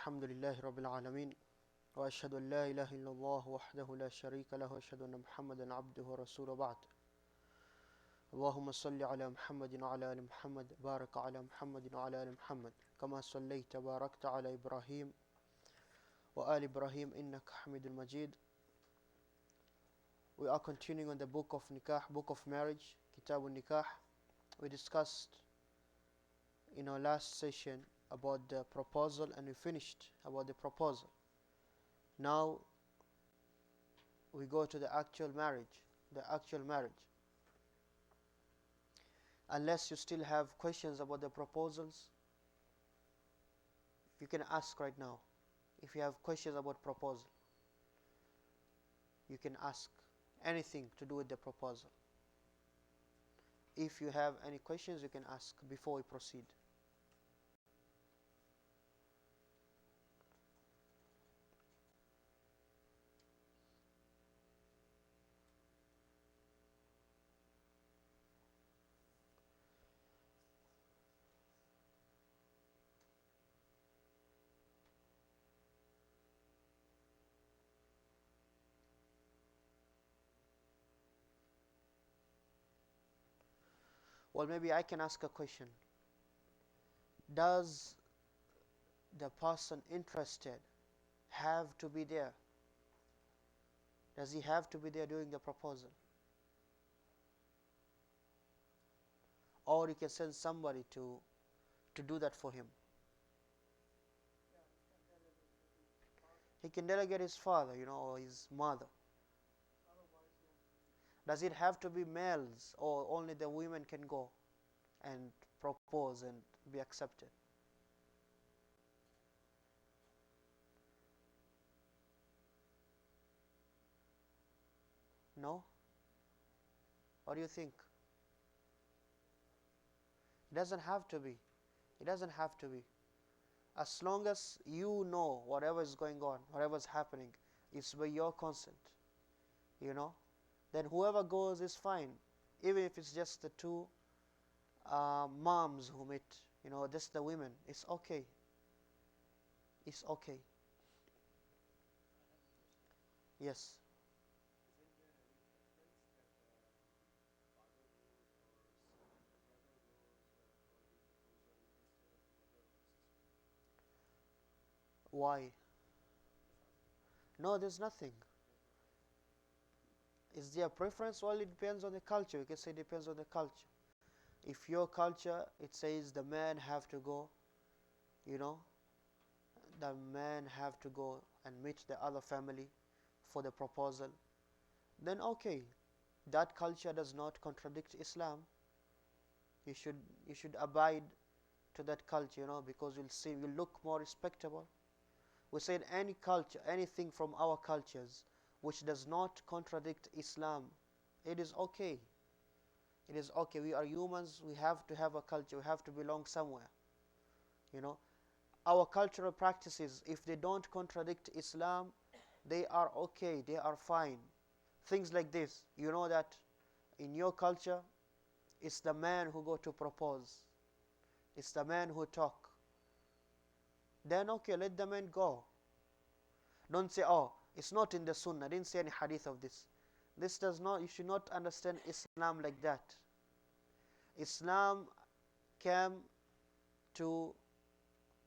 الحمد لله رب العالمين وأشهد أن لا إله إلا الله وحده لا شريك له وأشهد أن محمدا عبده ورسوله بعد. اللهم صل على محمد وعلى آل محمد بارك على محمد وعلى آل محمد كما صليت باركت على إبراهيم وآل إبراهيم إنك حميد مجيد. We are continuing on the book of Nikah, book of marriage, Kitab al-Nikah. We discussed in our last session about the proposal and we finished about the proposal. Now we go to the actual marriage, Unless you still have questions about the proposals, you can ask right now. If you have questions about proposal, you can ask anything to do with the proposal. If you have any questions, you can ask before we proceed. Well, maybe I can ask a question. Does the person interested have to be there? Does he have to be there during the proposal? Or you can send somebody to do that for him? He can delegate his father, or his mother. Does it have to be males, or only the women can go and propose and be accepted? No? What do you think? It doesn't have to be. It doesn't have to be. As long as you know whatever is going on, whatever is happening, it's by your consent, then whoever goes is fine. Even if it's just the two moms who meet, just the women, it's okay. It's okay. Yes. Why? No, there's nothing. Is there a preference? Well, it depends on the culture. You can say it depends on the culture. If your culture, it says the men have to go, the men have to go and meet the other family for the proposal, then okay, that culture does not contradict Islam. You should abide to that culture, because you'll look more respectable. We said any culture, anything from our cultures which does not contradict Islam, it is okay. It is okay. We are humans. We have to have a culture. We have to belong somewhere. Our cultural practices, if they don't contradict Islam, they are okay. They are fine. Things like this. You know that in your culture, it's the man who go to propose. It's the man who talk. Then okay, let the man go. Don't say, oh, it's not in the Sunnah. I didn't see any hadith of this. This does not, you should not understand Islam like that. Islam came to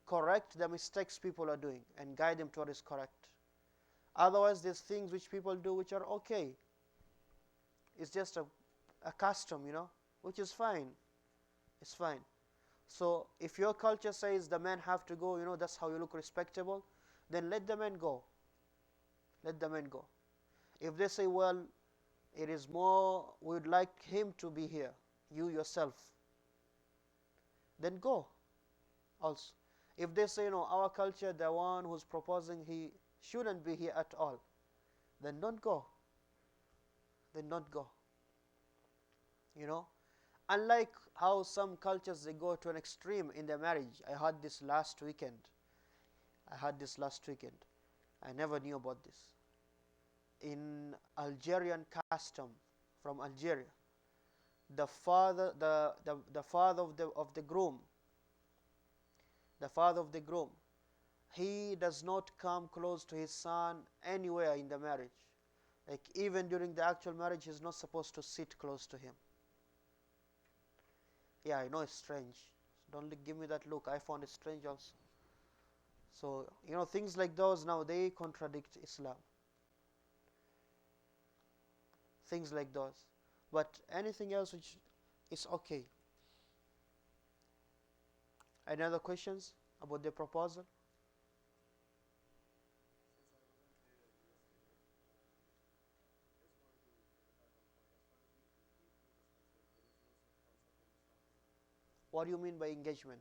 correct the mistakes people are doing and guide them to what is correct. Otherwise, there's things which people do which are okay. It's just a custom, which is fine. It's fine. So, if your culture says the men have to go, that's how you look respectable, then let the men go. Let the men go. If they say, well, it is more, we would like him to be here, you yourself, then go also. If they say, no, our culture, the one who's proposing, he shouldn't be here at all, then don't go. Then don't go. Unlike how some cultures, they go to an extreme in their marriage. I had this last weekend. I never knew about this. In Algerian custom, from Algeria, the father of the groom he does not come close to his son anywhere in the marriage. Like even during the actual marriage, he's not supposed to sit close to him. Yeah, I know it's strange. Don't give me that look. I found it strange also. So, things like those now, they contradict Islam. Things like those. But anything else which is okay. Any other questions about the proposal? What do you mean by engagement?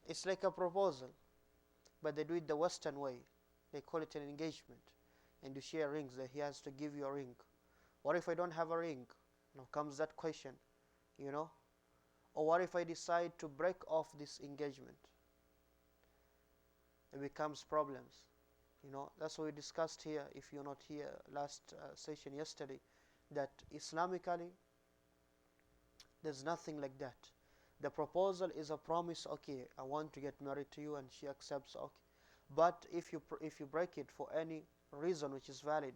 It's like a proposal, but they do it the Western way. They call it an engagement. And you share rings, that he has to give you a ring. What if I don't have a ring? Now comes that question, Or what if I decide to break off this engagement? It becomes problems. That's what we discussed here, if you're not here, last session yesterday, that Islamically, there's nothing like that. The proposal is a promise, okay, I want to get married to you, and she accepts, okay. But if you break it for any reason which is valid,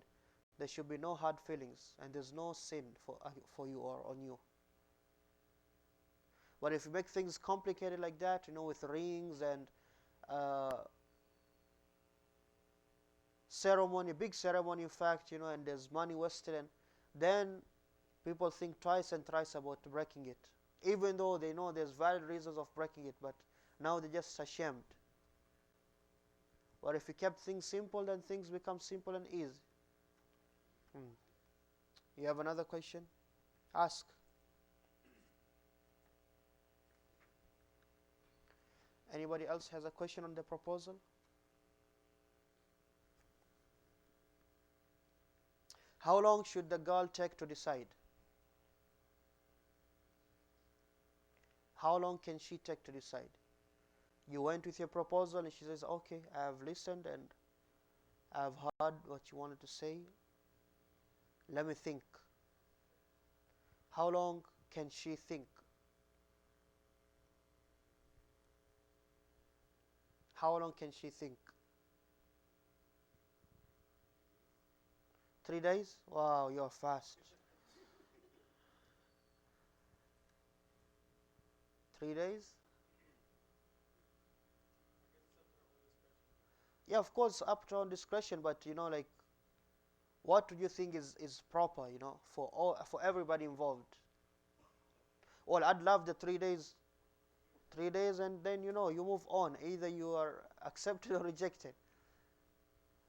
there should be no hard feelings, and there's no sin for you or on you. But if you make things complicated like that, with rings and ceremony, big ceremony in fact, and there's money wasted, and then people think twice and thrice about breaking it, even though they know there's valid reasons of breaking it, but now they're just ashamed. Or if you kept things simple, then things become simple and easy. You have another question? Ask. Anybody else has a question on the proposal? How long should the girl take to decide? How long can she take to decide? You went with your proposal and she says, okay, I have listened and I have heard what you wanted to say. Let me think. How long can she think? How long can she think? 3 days? Wow, you're fast. 3 days? Yeah, of course, up to our discretion, but like, what do you think is proper, for everybody involved? Well, I'd love the 3 days. 3 days, and then you move on. Either you are accepted or rejected.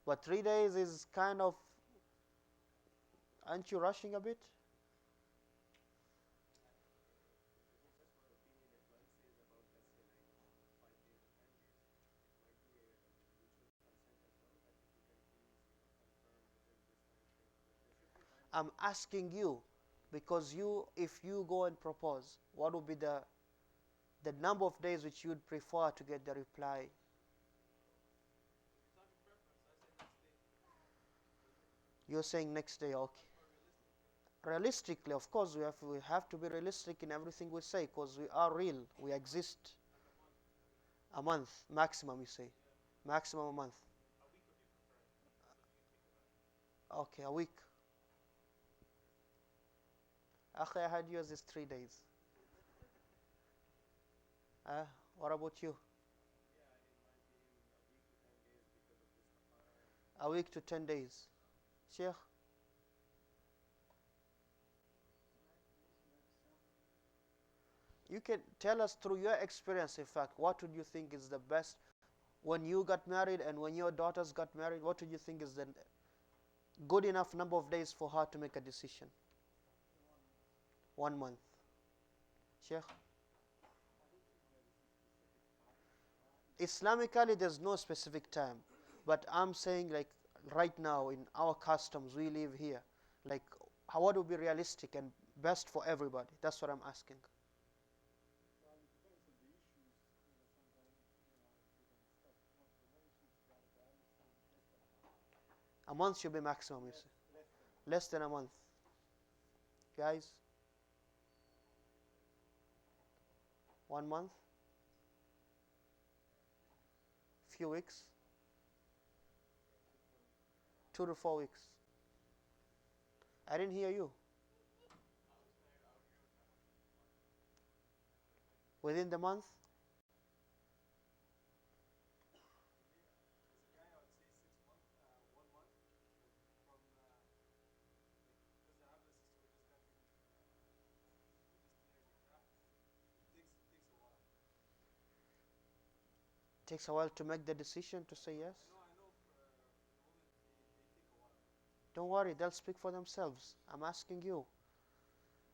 But 3 days is kind of, aren't you rushing a bit? I'm asking you, because if you go and propose, what would be the number of days which you would prefer to get the reply? You're saying next day, okay. Realistically, of course, we have to be realistic in everything we say, because we are real, we exist. A month, maximum, you say. Maximum a month. Okay, a week. Akhi, I had yours is 3 days. What about you? A week to 10 days. Sheikh? You can tell us through your experience, in fact, what would you think is the best when you got married and when your daughters got married? What would you think is the good enough number of days for her to make a decision? 1 month. Sheikh? Islamically, there's no specific time, but I'm saying, like, right now in our customs we live here, like what would be realistic and best for everybody? That's what I'm asking. A month should be maximum, you say. Less than a month. Guys? 1 month? Few weeks? 2 to 4 weeks? I didn't hear you. Within the month? Takes a while to make the decision to say yes. Don't worry, they'll speak for themselves. I'm asking you.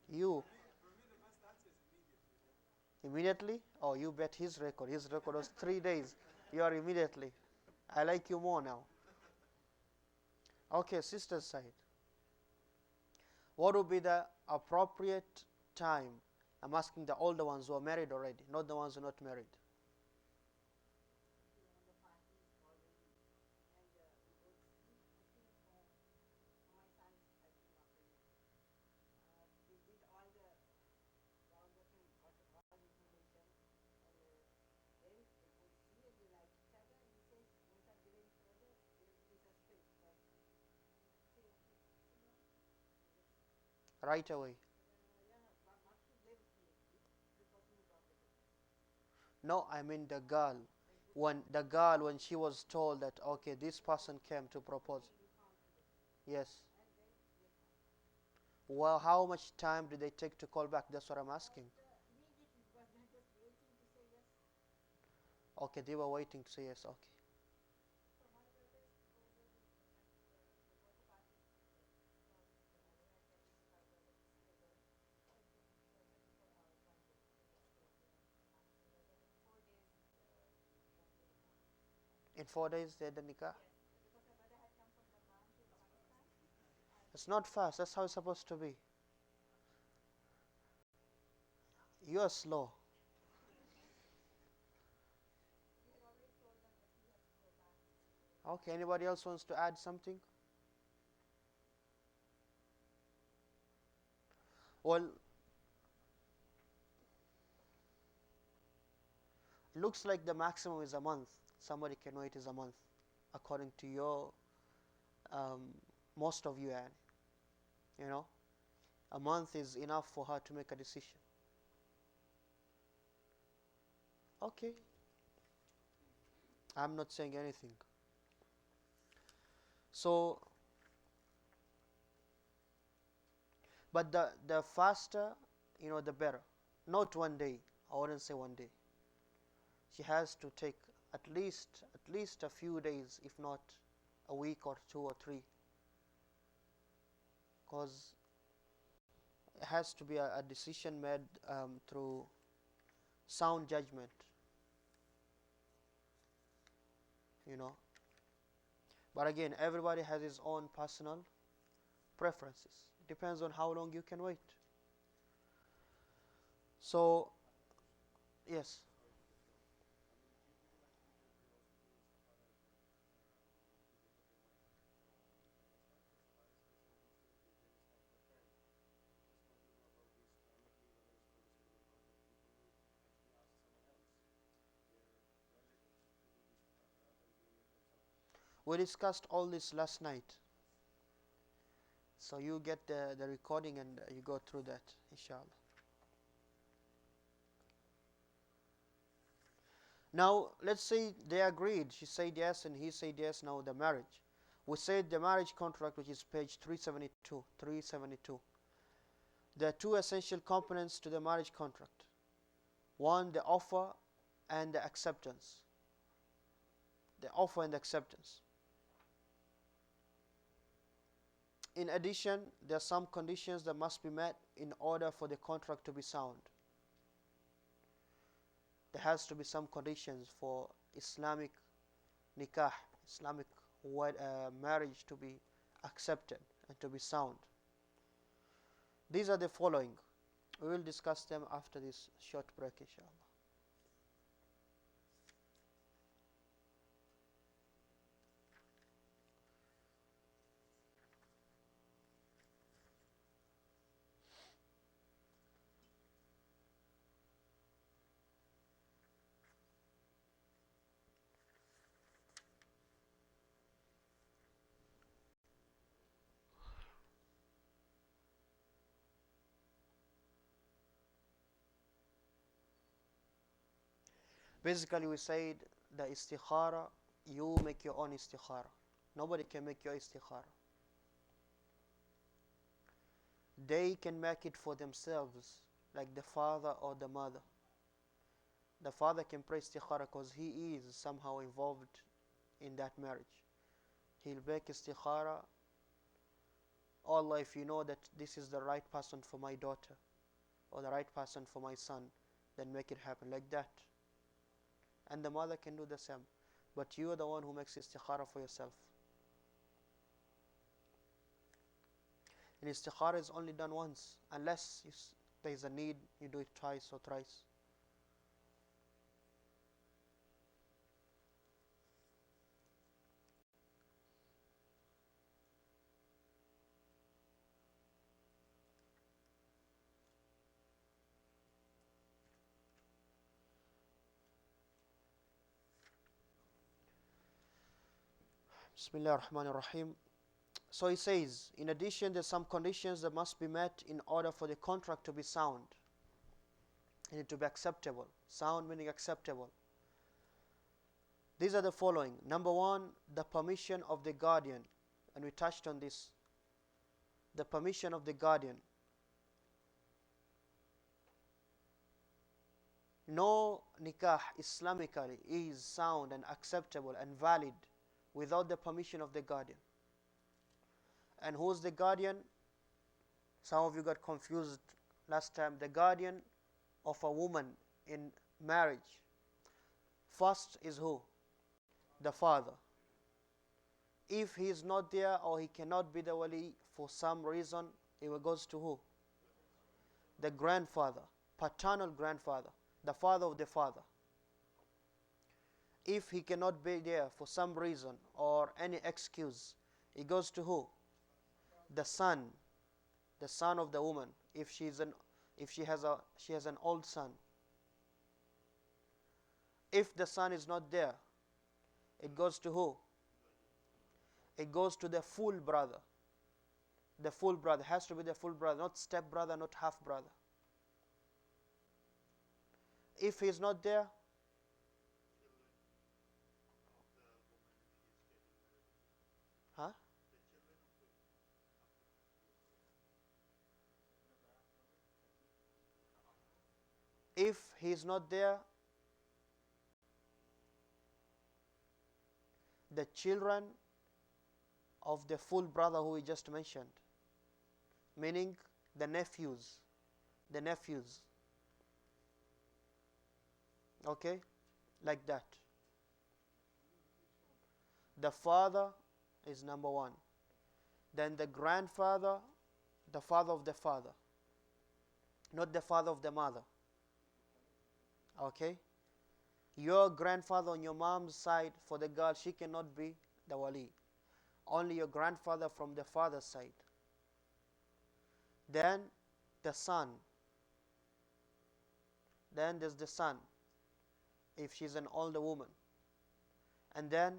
You. Immediately? Oh, you bet his record. His record was 3 days. You are immediately. I like you more now. Okay, sister's side. What would be the appropriate time? I'm asking the older ones who are married already, not the ones who are not married. Right away. No, I mean the girl. When she was told that okay, this person came to propose. Yes. Well, how much time did they take to call back? That's what I'm asking. Okay, they were waiting to say yes. Okay. In 4 days they had the nikah. It's not fast. That's how it's supposed to be. You are slow. Okay. Anybody else wants to add something? Well, looks like the maximum is a month. Somebody can wait is a month, according to your most of you, and you know, a month is enough for her to make a decision. Okay, I'm not saying anything. So, but the faster, the better. Not 1 day. I wouldn't say 1 day. She has to take at least a few days, if not a week or 2 or 3, because it has to be a decision made through sound judgment. But again, everybody has his own personal preferences. It depends on how long you can wait. So, yes. We discussed all this last night. So you get the recording and you go through that, inshallah. Now, let's say they agreed. She said yes and he said yes. Now the marriage. We said the marriage contract, which is page 372. 372. There are two essential components to the marriage contract. One, the offer and the acceptance. The offer and the acceptance. In addition, there are some conditions that must be met in order for the contract to be sound. There has to be some conditions for Islamic nikah, Islamic marriage to be accepted and to be sound. These are the following. We will discuss them after this short break, inshallah. Basically, we said the istikhara, you make your own istikhara. Nobody can make your istikhara. They can make it for themselves, like the father or the mother. The father can pray istikhara because he is somehow involved in that marriage. He'll make istikhara. Allah, if you know that this is the right person for my daughter or the right person for my son, then make it happen, like that. And the mother can do the same. But you are the one who makes istikhara for yourself. And istikhara is only done once. Unless there is a need, you do it twice or thrice. Bismillah ar-Rahman ar-Rahim. So he says, in addition, there's some conditions that must be met in order for the contract to be sound and to be acceptable. Sound meaning acceptable. These are the following. Number one, the permission of the guardian. And we touched on this. The permission of the guardian. No nikah Islamically is sound and acceptable and valid without the permission of the guardian. And who's the guardian? Some of you got confused last time. The guardian of a woman in marriage. First is who? The father. If he is not there or he cannot be the wali for some reason, it goes to who? The grandfather, paternal grandfather, the father of the father. If he cannot be there for some reason or any excuse, it goes to who? The son of the woman. If she has an old son. If the son is not there, it goes to who? It goes to the full brother. The full brother has to be the full brother, not step brother, not half brother. If he is not there, if he is not there, the children of the full brother who we just mentioned, meaning the nephews, okay, like that. The father is number one. Then the grandfather, the father of the father, not the father of the mother. Okay? Your grandfather on your mom's side, for the girl, she cannot be the wali. Only your grandfather from the father's side. Then the son. Then there's the son, if she's an older woman. And then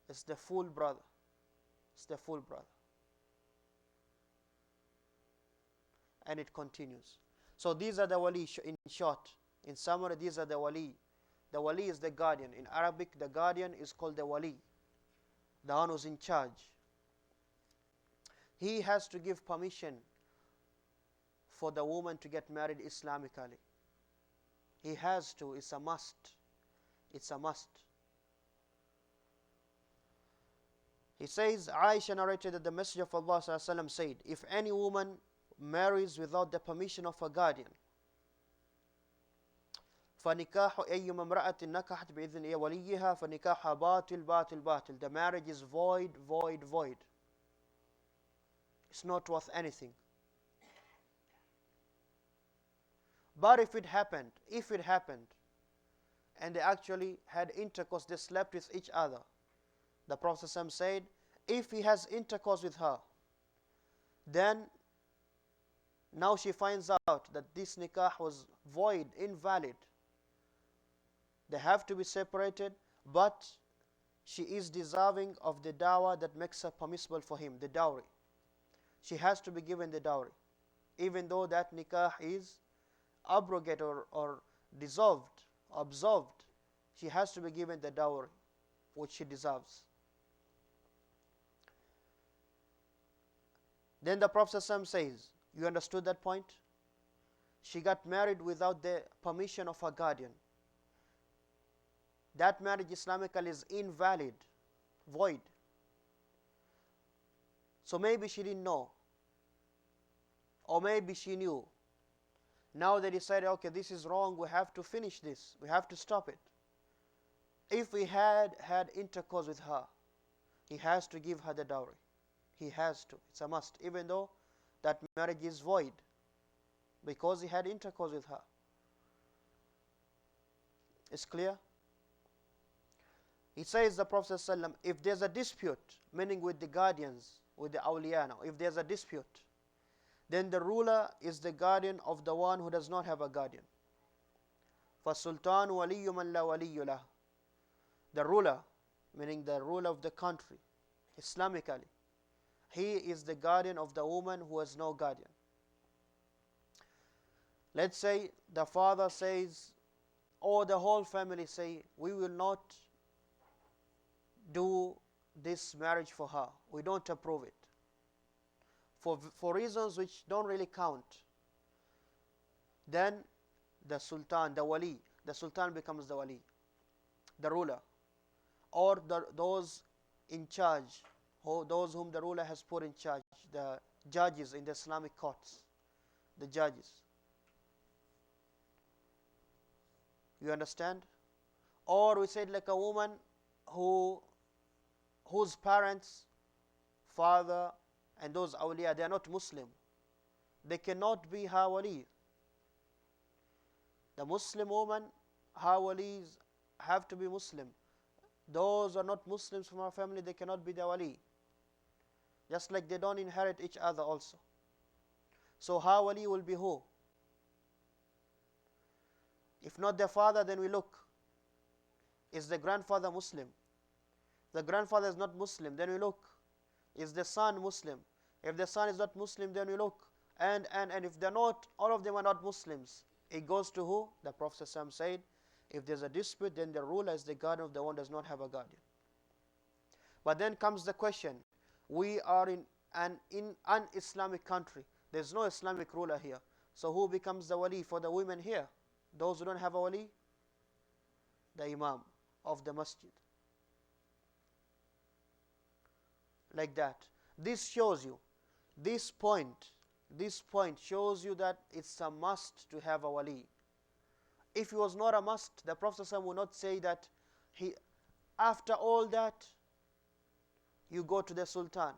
it's the full brother. It's the full brother. And it continues. So these are the wali in short. In summary, these are the wali. The wali is the guardian. In Arabic, the guardian is called the wali, the one who's in charge. He has to give permission for the woman to get married Islamically. He has to. It's a must. It's a must. He says, Aisha narrated that the Messenger of Allah ﷺ said, if any woman marries without the permission of a guardian, فَنِكَاحُ أَيُّمَا امْرَأَةٍ نَكَحَتْ بِإِذْنِ وَلِيِّهَا فَنِكَاحُهَا بَاطِلٌ بَاطِلٌ بَاطِلٌ. The marriage is void, void, void. It's not worth anything. But if it happened, and they actually had intercourse, they slept with each other, the Prophet ﷺ said, if he has intercourse with her, then now she finds out that this nikah was void, invalid. They have to be separated, but she is deserving of the dawah that makes her permissible for him, the dowry. She has to be given the dowry, even though that nikah is abrogated or dissolved, absolved. She has to be given the dowry which she deserves. Then the Prophet ﷺ says, you understood that point? She got married without the permission of her guardian. That marriage Islamically is invalid, void. So maybe she didn't know, or maybe she knew. Now they decided, okay, this is wrong, we have to finish this, we have to stop it. If we had intercourse with her, he has to give her the dowry. He has to, it's a must, even though that marriage is void, because he had intercourse with her. It's clear? He says, the Prophet ﷺ, if there's a dispute, meaning with the guardians, with the awliya now, if there's a dispute, then the ruler is the guardian of the one who does not have a guardian. فَالسُّلْطَانُ وَلِيُّ مَنْ لَا وَلِيُّ لَهُ. The ruler, meaning the ruler of the country, Islamically, he is the guardian of the woman who has no guardian. Let's say the father says, or the whole family say, we will not do this marriage for her. We don't approve it. For reasons which don't really count. Then the sultan, the wali, the sultan becomes the wali, the ruler, or those in charge, or those whom the ruler has put in charge, the judges in the Islamic courts, the judges. You understand? Or we said like a woman whose parents, father, and those awliya, they are not Muslim. They cannot be her wali. The Muslim woman, her walis have to be Muslim. Those are not Muslims from our family, they cannot be the wali. Just like they don't inherit each other also. So her wali will be who? If not the father, then we look. Is the grandfather Muslim? The grandfather is not Muslim, then we look. Is the son Muslim? If the son is not Muslim, then we look. And if they're not, all of them are not Muslims. It goes to who? The Prophet ﷺ said, if there's a dispute, then the ruler is the guardian of the one who does not have a guardian. But then comes the question, we are in an Islamic country. There's no Islamic ruler here. So who becomes the wali for the women here? Those who don't have a wali? The imam of the masjid. Like that. This shows you, this point shows you that it's a must to have a wali. If it was not a must, the Prophet ﷺ would not say that after all that, you go to the sultan.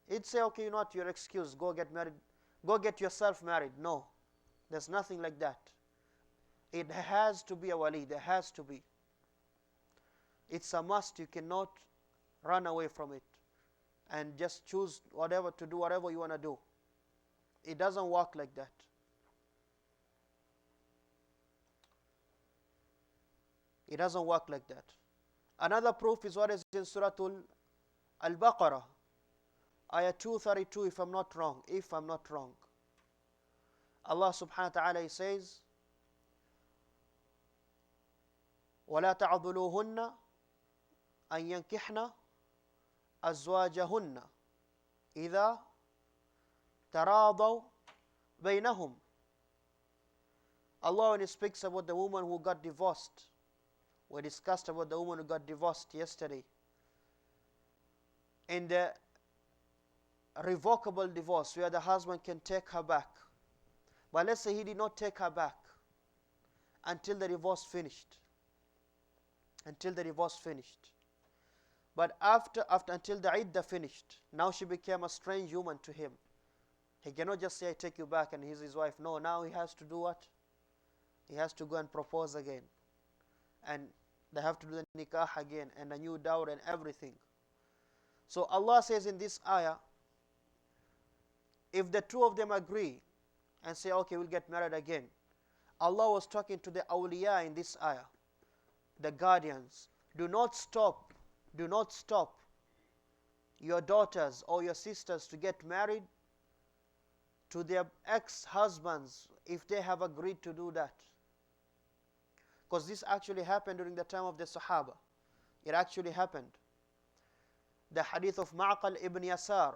He'd say, okay, you know what, you're excused, go get married, go get yourself married. No, there's nothing like that. It has to be a wali, there has to be. It's a must, you cannot run away from it and just choose whatever to do, whatever you want to do. It doesn't work like that. It doesn't work like that. Another proof is what is in Surah Al-Baqarah, ayah 232, if I'm not wrong. Allah subhanahu wa ta'ala says, وَلَا تَعْضُلُوهُنَّ أَن يَنْكِحْنَ أَزْوَاجَهُنَّ إِذَا تَرَاضَوْا بَيْنَهُمْ. Allah, when He speaks about the woman who got divorced, we discussed about the woman who got divorced yesterday. In the revocable divorce, where the husband can take her back. But let's say he did not take her back, until the divorce finished. Until the divorce finished. But until the iddah finished, now she became a strange woman to him. He cannot just say, I take you back and he's his wife. No, now he has to do what? He has to go and propose again. And they have to do the nikah again and a new dowry and everything. So Allah says in this ayah, if the two of them agree and say, okay, we'll get married again. Allah was talking to the awliya in this ayah, the guardians. Do not stop your daughters or your sisters to get married to their ex-husbands if they have agreed to do that. Because this actually happened during the time of the Sahaba. It actually happened. The hadith of Ma'qal ibn Yasar,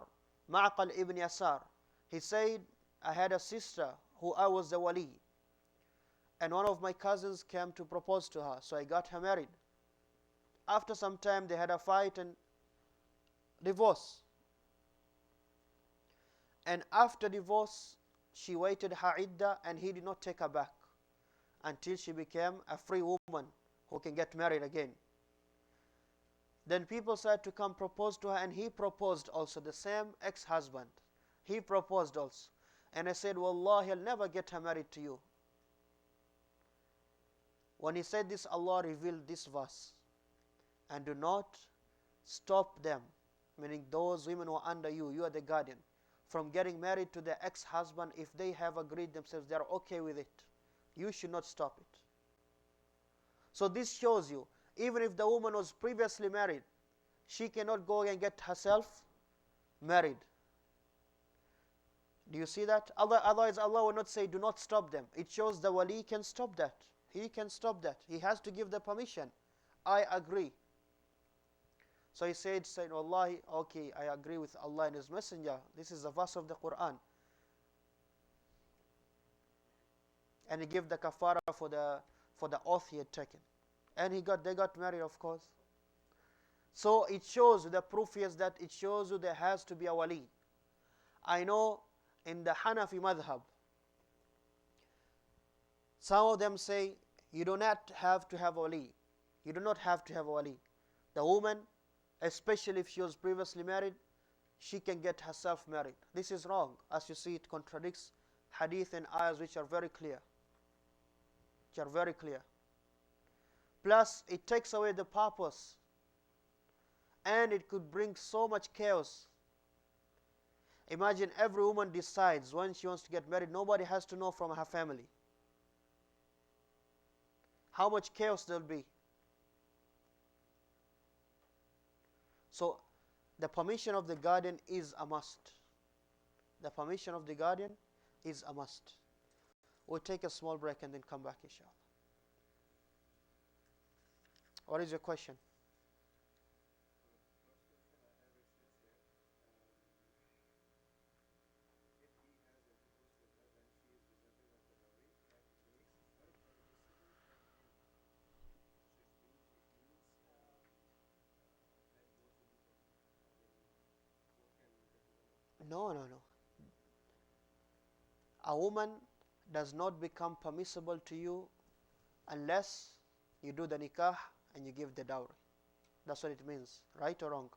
he said, I had a sister who I was the wali, and one of my cousins came to propose to her, so I got her married. After some time they had a fight and divorce. And after divorce, she waited her iddah and he did not take her back until she became a free woman who can get married again. Then people started to come propose to her, and he proposed also, the same ex-husband. He proposed also. And I said, Wallahi, I'll never get her married to you. When he said this, Allah revealed this verse. And do not stop them, meaning those women who are under you, you are the guardian, from getting married to their ex-husband if they have agreed themselves, they are okay with it. You should not stop it. So this shows you, even if the woman was previously married, she cannot go and get herself married. Do you see that? Otherwise Allah will not say, do not stop them. It shows the wali can stop that. He can stop that. He has to give the permission. I agree. So he said, Wallahi, okay, I agree with Allah and His Messenger. This is a verse of the Qur'an. And he gave the kafara for the oath he had taken. And they got married, of course. So it shows you, the proof is that it shows you there has to be a wali. I know in the Hanafi madhab, some of them say you do not have to have a wali. You do not have to have a wali. The woman, especially if she was previously married, she can get herself married. This is wrong. As you see, it contradicts hadith and ayahs which are very clear. Plus, it takes away the purpose. And it could bring so much chaos. Imagine every woman decides when she wants to get married, nobody has to know from her family. How much chaos there will be. So, the permission of the guardian is a must. The permission of the guardian is a must. We'll take a small break and then come back, inshallah. What is your question? No. A woman does not become permissible to you unless you do the nikah and you give the dowry. That's what it means, right or wrong?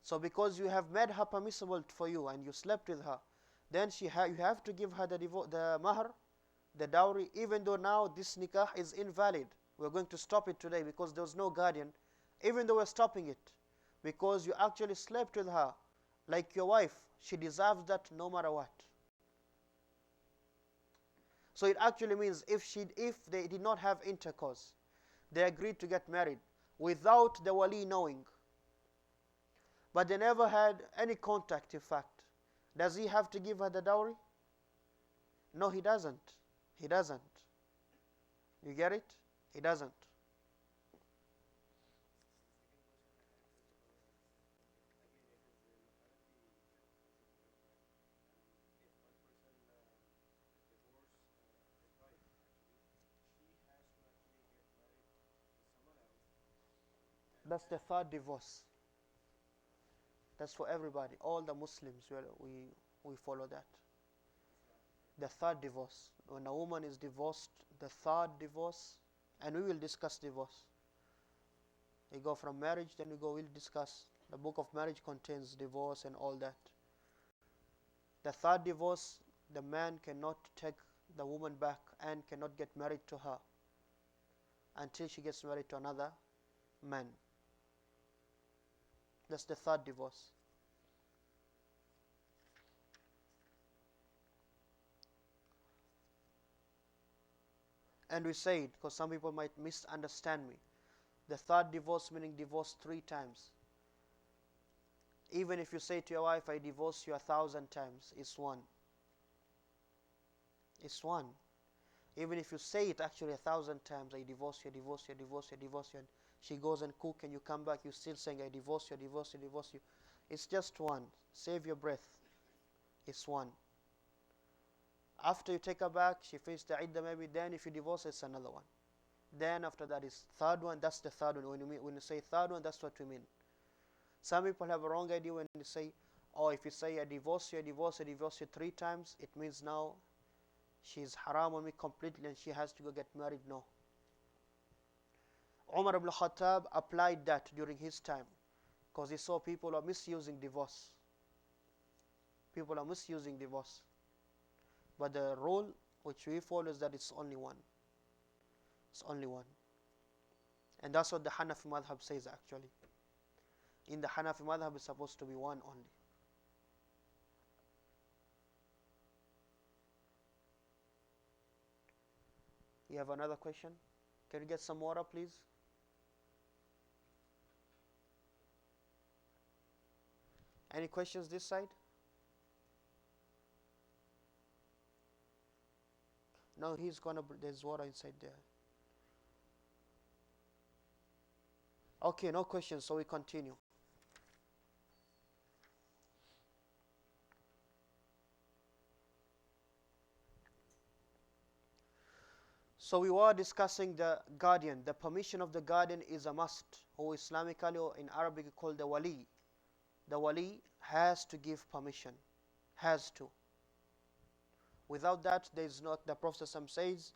So because you have made her permissible for you and you slept with her, then you have to give her the mahr, the dowry, even though now this nikah is invalid. We're going to stop it today because there was no guardian. Even though we're stopping it, because you actually slept with her like your wife, she deserves that no matter what. So it actually means if they did not have intercourse, they agreed to get married without the wali knowing, but they never had any contact, in fact, does he have to give her the dowry? No, he doesn't. He doesn't. You get it? He doesn't. That's the third divorce. That's for everybody. All the Muslims, we follow that. The third divorce. When a woman is divorced, the third divorce, and we will discuss divorce. We go from marriage, then we'll discuss. The book of marriage contains divorce and all that. The third divorce, the man cannot take the woman back and cannot get married to her until she gets married to another man. That's the third divorce. And we say it because some people might misunderstand me. The third divorce meaning divorce 3 times. Even if you say to your wife, I divorce you 1,000 times, it's one. It's one. Even if you say it actually 1,000 times, I divorce you, divorce you, divorce you, divorce you, and she goes and cook and you come back, you're still saying, I divorce you, divorce you, divorce you. It's just one. Save your breath. It's one. After you take her back, she finished the iddah maybe, then if you divorce, it's another one. Then after that is third one, that's the third one. When you say third one, that's what we mean. Some people have a wrong idea when they say, oh, if you say I divorce you, I divorce you, I divorce you 3 times, it means now she's haram on me completely and she has to go get married. No. Umar AbdulAziz applied that during his time because he saw people are misusing divorce. People are misusing divorce. But the rule which we follow is that it's only one. It's only one. And that's what the Hanafi madhab says actually. In the Hanafi madhab, it's supposed to be one only. You have another question? Can you get some water, please? Any questions this side? No, there's water inside there. Okay, no questions, so we continue. So we were discussing the guardian. The permission of the guardian is a must, who Islamically or in Arabic called the wali. The wali has to give permission. Has to. Without that, there is not, the Prophet says,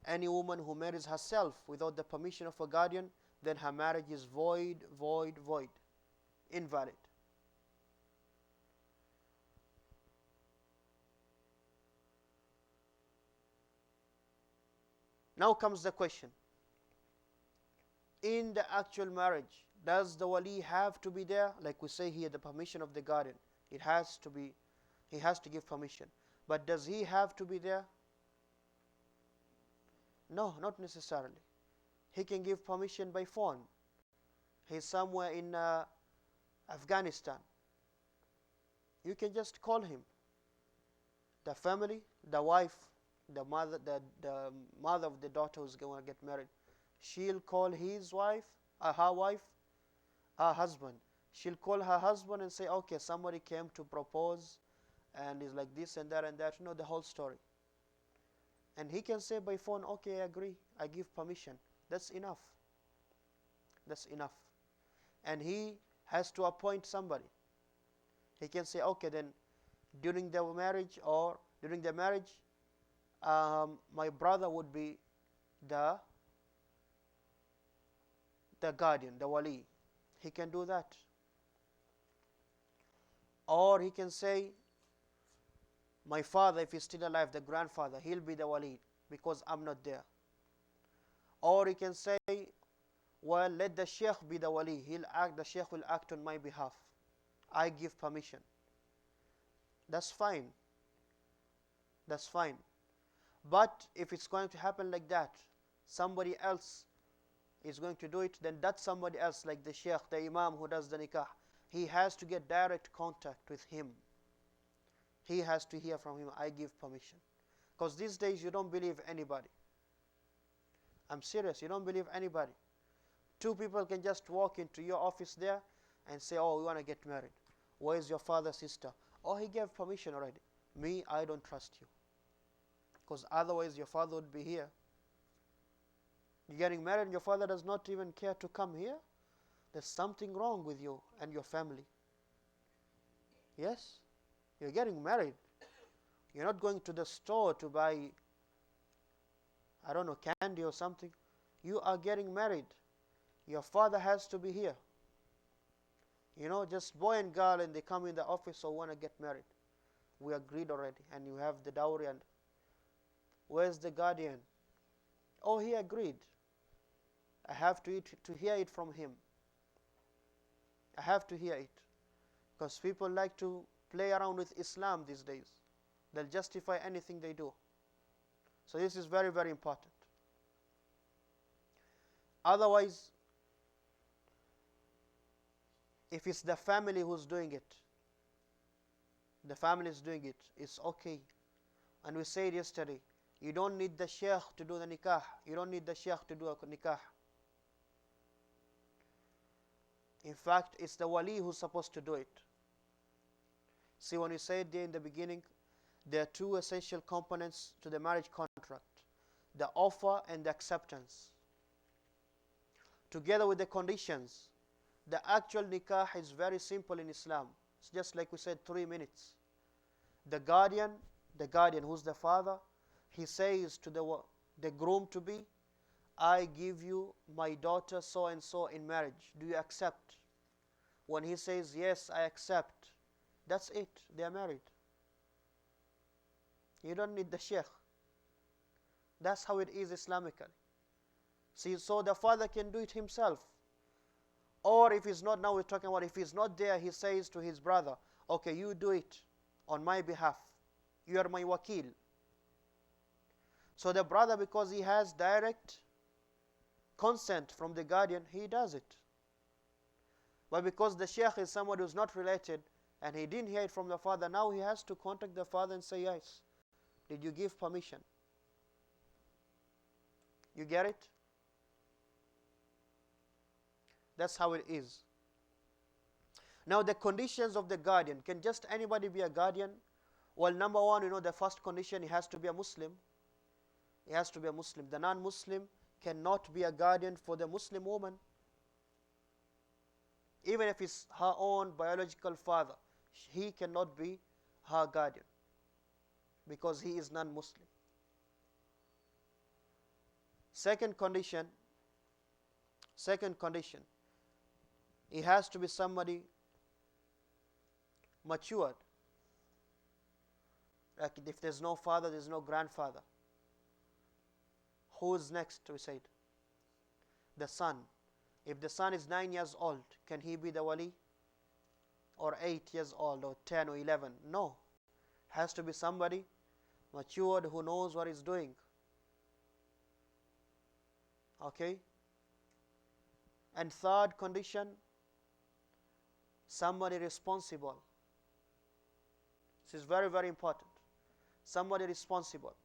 any woman who marries herself without the permission of a guardian, then her marriage is void, void, void. Invalid. Now comes the question. In the actual marriage, does the wali have to be there? Like we say here, the permission of the guardian. It has to be, he has to give permission. But does he have to be there? No, not necessarily. He can give permission by phone. He's somewhere in Afghanistan. You can just call him. The family, the wife, the mother of the daughter who's going to get married, she'll call his wife, her wife, her husband. She'll call her husband and say, okay, somebody came to propose and is like this and that and that. You know the whole story. And he can say by phone, okay, I agree, I give permission. That's enough. That's enough. And he has to appoint somebody. He can say, okay, then during the marriage my brother would be the guardian, the wali. He can do that. Or he can say, my father, if he's still alive, the grandfather, he'll be the wali because I'm not there. Or he can say, well, let the sheikh be the wali. The sheikh will act on my behalf. I give permission. That's fine. That's fine. But if it's going to happen like that, somebody else is going to do it, then that somebody else, like the sheikh, the imam who does the nikah, he has to get direct contact with him. He has to hear from him, I give permission. Because these days you don't believe anybody. I'm serious, you don't believe anybody. 2 people can just walk into your office there and say, oh, we want to get married. Where is your father, sister? Oh, he gave permission already. Me, I don't trust you. Because otherwise your father would be here. You're getting married and your father does not even care to come here? There's something wrong with you and your family. Yes? You're getting married. You're not going to the store to buy, I don't know, candy or something. You are getting married. Your father has to be here. You know, just boy and girl, and they come in the office or want to get married. We agreed already, and you have the dowry, and where's the guardian? Oh, he agreed. I have to hear it from him. I have to hear it. Because people like to play around with Islam these days. They'll justify anything they do. So this is very, very important. Otherwise, if it's the family who's doing it, the family is doing it, it's okay. And we said yesterday, you don't need the sheikh to do the nikah. You don't need the sheikh to do a nikah. In fact, it's the wali who's supposed to do it. See, when we said there in the beginning, there are two essential components to the marriage contract: the offer and the acceptance. Together with the conditions, the actual nikah is very simple in Islam. It's just like we said, 3 minutes. The guardian who's the father, he says to the groom-to-be, I give you my daughter so and so in marriage. Do you accept? When he says, yes, I accept, that's it. They are married. You don't need the sheikh. That's how it is Islamically. See, so the father can do it himself. Or if he's not, now we're talking about if he's not there, he says to his brother, okay, you do it on my behalf. You are my wakil. So the brother, because he has direct consent from the guardian, he does it. But because the sheikh is someone who's not related and he didn't hear it from the father, now he has to contact the father and say, yes, did you give permission? You get it? That's how it is. Now the conditions of the guardian. Can just anybody be a guardian? Well, number one, you know, the first condition, he has to be a Muslim. He has to be a Muslim. The non-Muslim cannot be a guardian for the Muslim woman. Even if it's her own biological father, he cannot be her guardian because he is non-Muslim. Second condition, he has to be somebody matured. Like if there's no father, there's no grandfather. Who's next, we said? The son. If the son is 9 years old, can he be the wali? Or 8 years old, or 10 or 11? No. Has to be somebody matured who knows what he's doing. Okay? And third condition, somebody responsible. This is very, very important. Somebody responsible.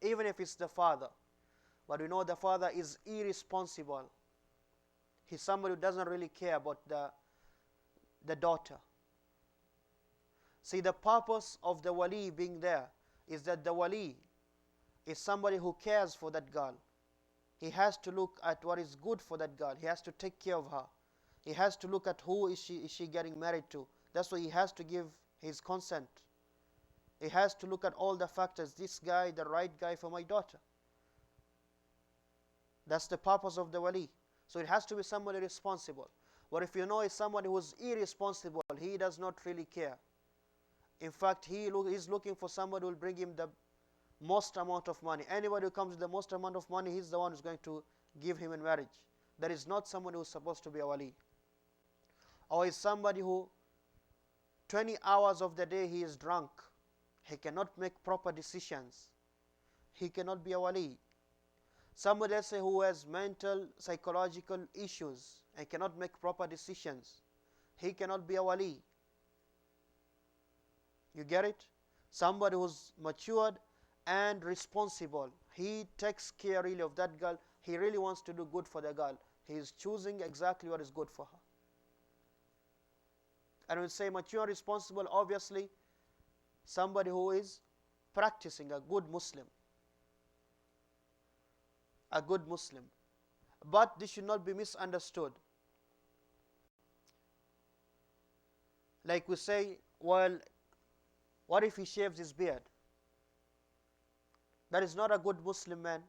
Even if it's the father. But we know the father is irresponsible. He's somebody who doesn't really care about the daughter. See, the purpose of the wali being there is that the wali is somebody who cares for that girl. He has to look at what is good for that girl. He has to take care of her. He has to look at who is she getting married to. That's why he has to give his consent. He has to look at all the factors. This guy, the right guy for my daughter. That's the purpose of the wali. So it has to be somebody responsible. But if you know it's somebody who's irresponsible, he does not really care. In fact, he's looking for somebody who will bring him the most amount of money. Anybody who comes with the most amount of money, he's the one who's going to give him in marriage. That is not somebody who's supposed to be a wali. Or is somebody who 20 hours of the day he is drunk. He cannot make proper decisions. He cannot be a wali. Somebody, let's say, who has mental, psychological issues and cannot make proper decisions. He cannot be a wali. You get it? Somebody who's matured and responsible. He takes care really of that girl. He really wants to do good for the girl. He is choosing exactly what is good for her. And when we say mature and responsible, obviously, somebody who is practicing, a good Muslim. A good Muslim. But this should not be misunderstood. Like we say, well, What if he shaves his beard? That is not a good Muslim man.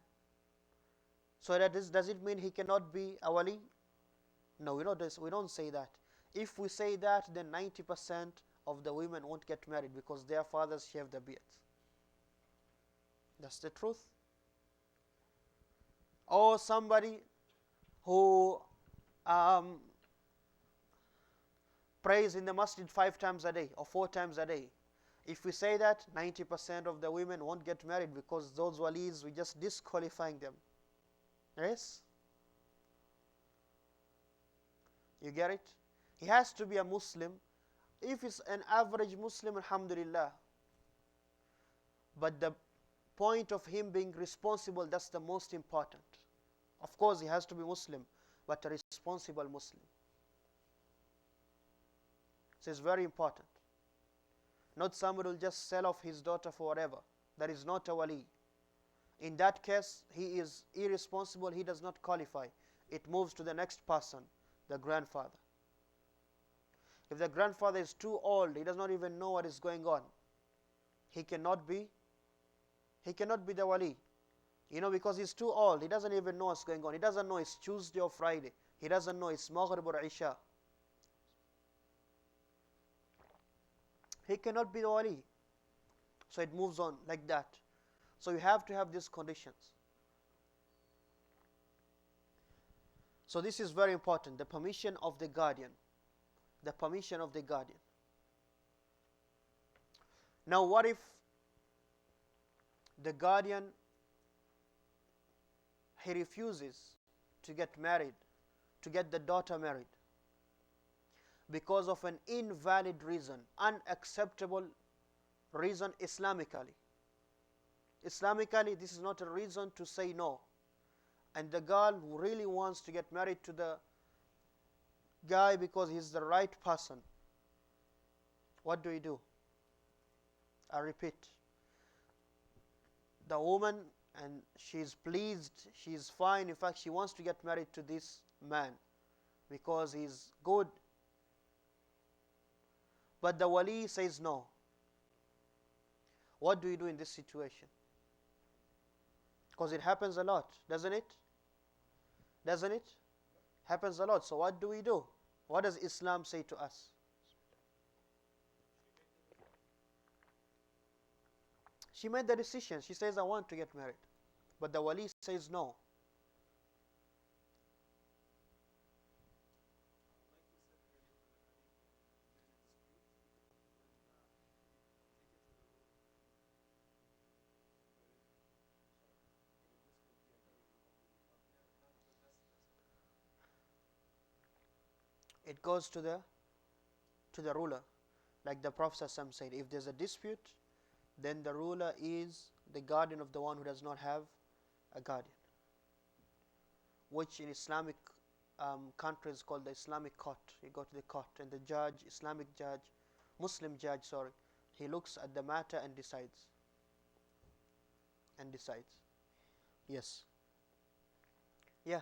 So does it mean he cannot be a wali? No, we don't say that. If we say that, then 90% of the women won't get married because their fathers shave their beards. That's the truth. Or somebody who prays in the masjid 5 times a day or 4 times a day. If we say that, 90% of the women won't get married because those walis, we're just disqualifying them. Yes? You get it? He has to be a Muslim. If it's an average Muslim, alhamdulillah. But the point of him being responsible, that's the most important. Of course, he has to be Muslim, but a responsible Muslim. So it's very important. Not somebody will just sell off his daughter for whatever. That is not a wali. In that case, he is irresponsible, he does not qualify. It moves to the next person, the grandfather. If the grandfather is too old, he does not even know what is going on, he cannot be the wali. Because he's too old, he doesn't even know what's going on. He doesn't know it's Tuesday or Friday. He doesn't know it's Maghrib or Isha. He cannot be the wali. So it moves on like that. So you have to have these conditions. So this is very important. The permission of the guardian. The permission of the guardian. Now what if the guardian, he refuses to get married, to get the daughter married, because of an invalid reason, unacceptable reason Islamically. Islamically, this is not a reason to say no. And the girl who really wants to get married to the guy because he's the right person, what do? I repeat, the woman, and she's pleased, she's fine, in fact she wants to get married to this man because he's good, but the wali says no. What do you do in this situation? Because it happens a lot, doesn't it? Doesn't it? Happens a lot. So what do we do? What does Islam say to us? She made the decision. She says, I want to get married. But the wali says no. It goes to the ruler. Like the Prophet said, if there's a dispute, then the ruler is the guardian of the one who does not have a guardian, which in Islamic countries called the Islamic court. You go to the court, and the judge, Muslim judge, he looks at the matter and decides. Yes. Yeah.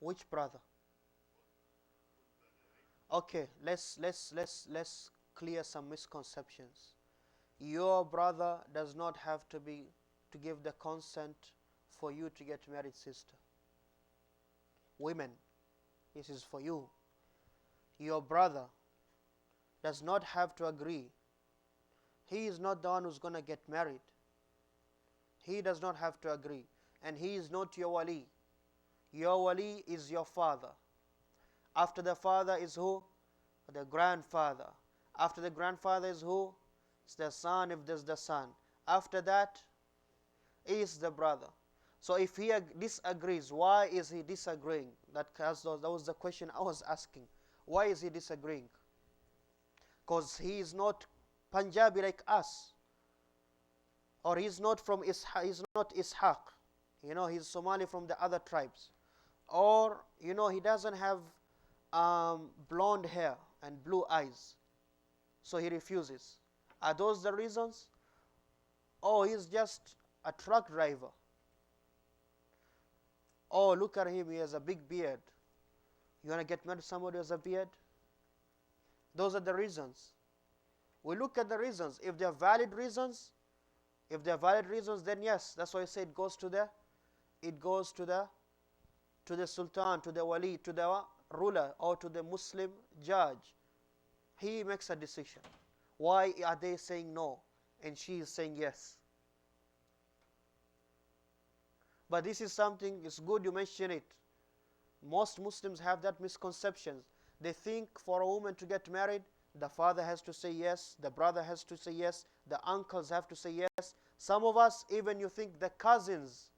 Which brother? Okay, let's clear some misconceptions. Your brother does not have to give the consent for you to get married, sister. Women, this is for you. Your brother does not have to agree. He is not the one who's going to get married. He does not have to agree. And he is not your wali. Your wali is your father. After the father is who? The grandfather. After the grandfather is who? It's the son, if there's the son. After that is the brother. So if he disagrees, why is he disagreeing? That was the question I was asking. Why is he disagreeing? Because he is not Punjabi like us. Or he's not from he's not Ishaq. He's Somali from the other tribes. Or, he doesn't have blonde hair and blue eyes. So he refuses. Are those the reasons? Oh, he's just a truck driver. Oh, look at him, he has a big beard. You want to get married to somebody who has a beard? Those are the reasons. We look at the reasons. If they are valid reasons, then yes. That's why I say it goes to the sultan, to the wali, to the ruler, or to the Muslim judge. He makes a decision. Why are they saying no and she is saying yes? But this is something, it's good you mention it. Most Muslims have that misconception. They think for a woman to get married, the father has to say yes, the brother has to say yes, the uncles have to say yes. Some of us, even you think the cousins,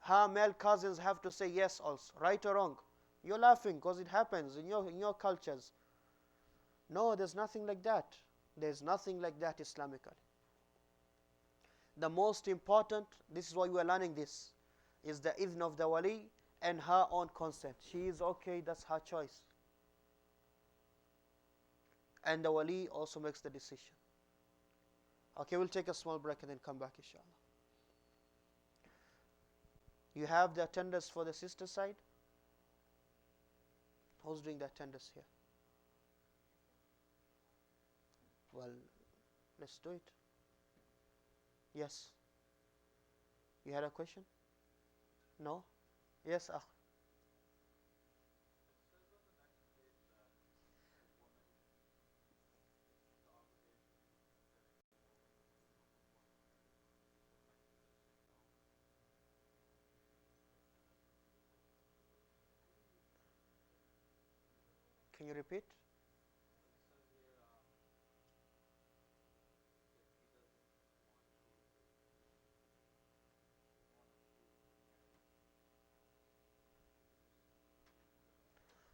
her male cousins have to say yes also. Right or wrong? You're laughing because it happens in your cultures. No, there's nothing like that. There's nothing like that Islamically. The most important, this is why we are learning this, is the idhn of the wali and her own consent. She is okay, that's her choice. And the wali also makes the decision. Okay, we'll take a small break and then come back, inshallah. You have the attendance for the sister side? Who's doing the attendance here? Well, let's do it. Yes. You had a question? No? Yes, Akh. Can you repeat?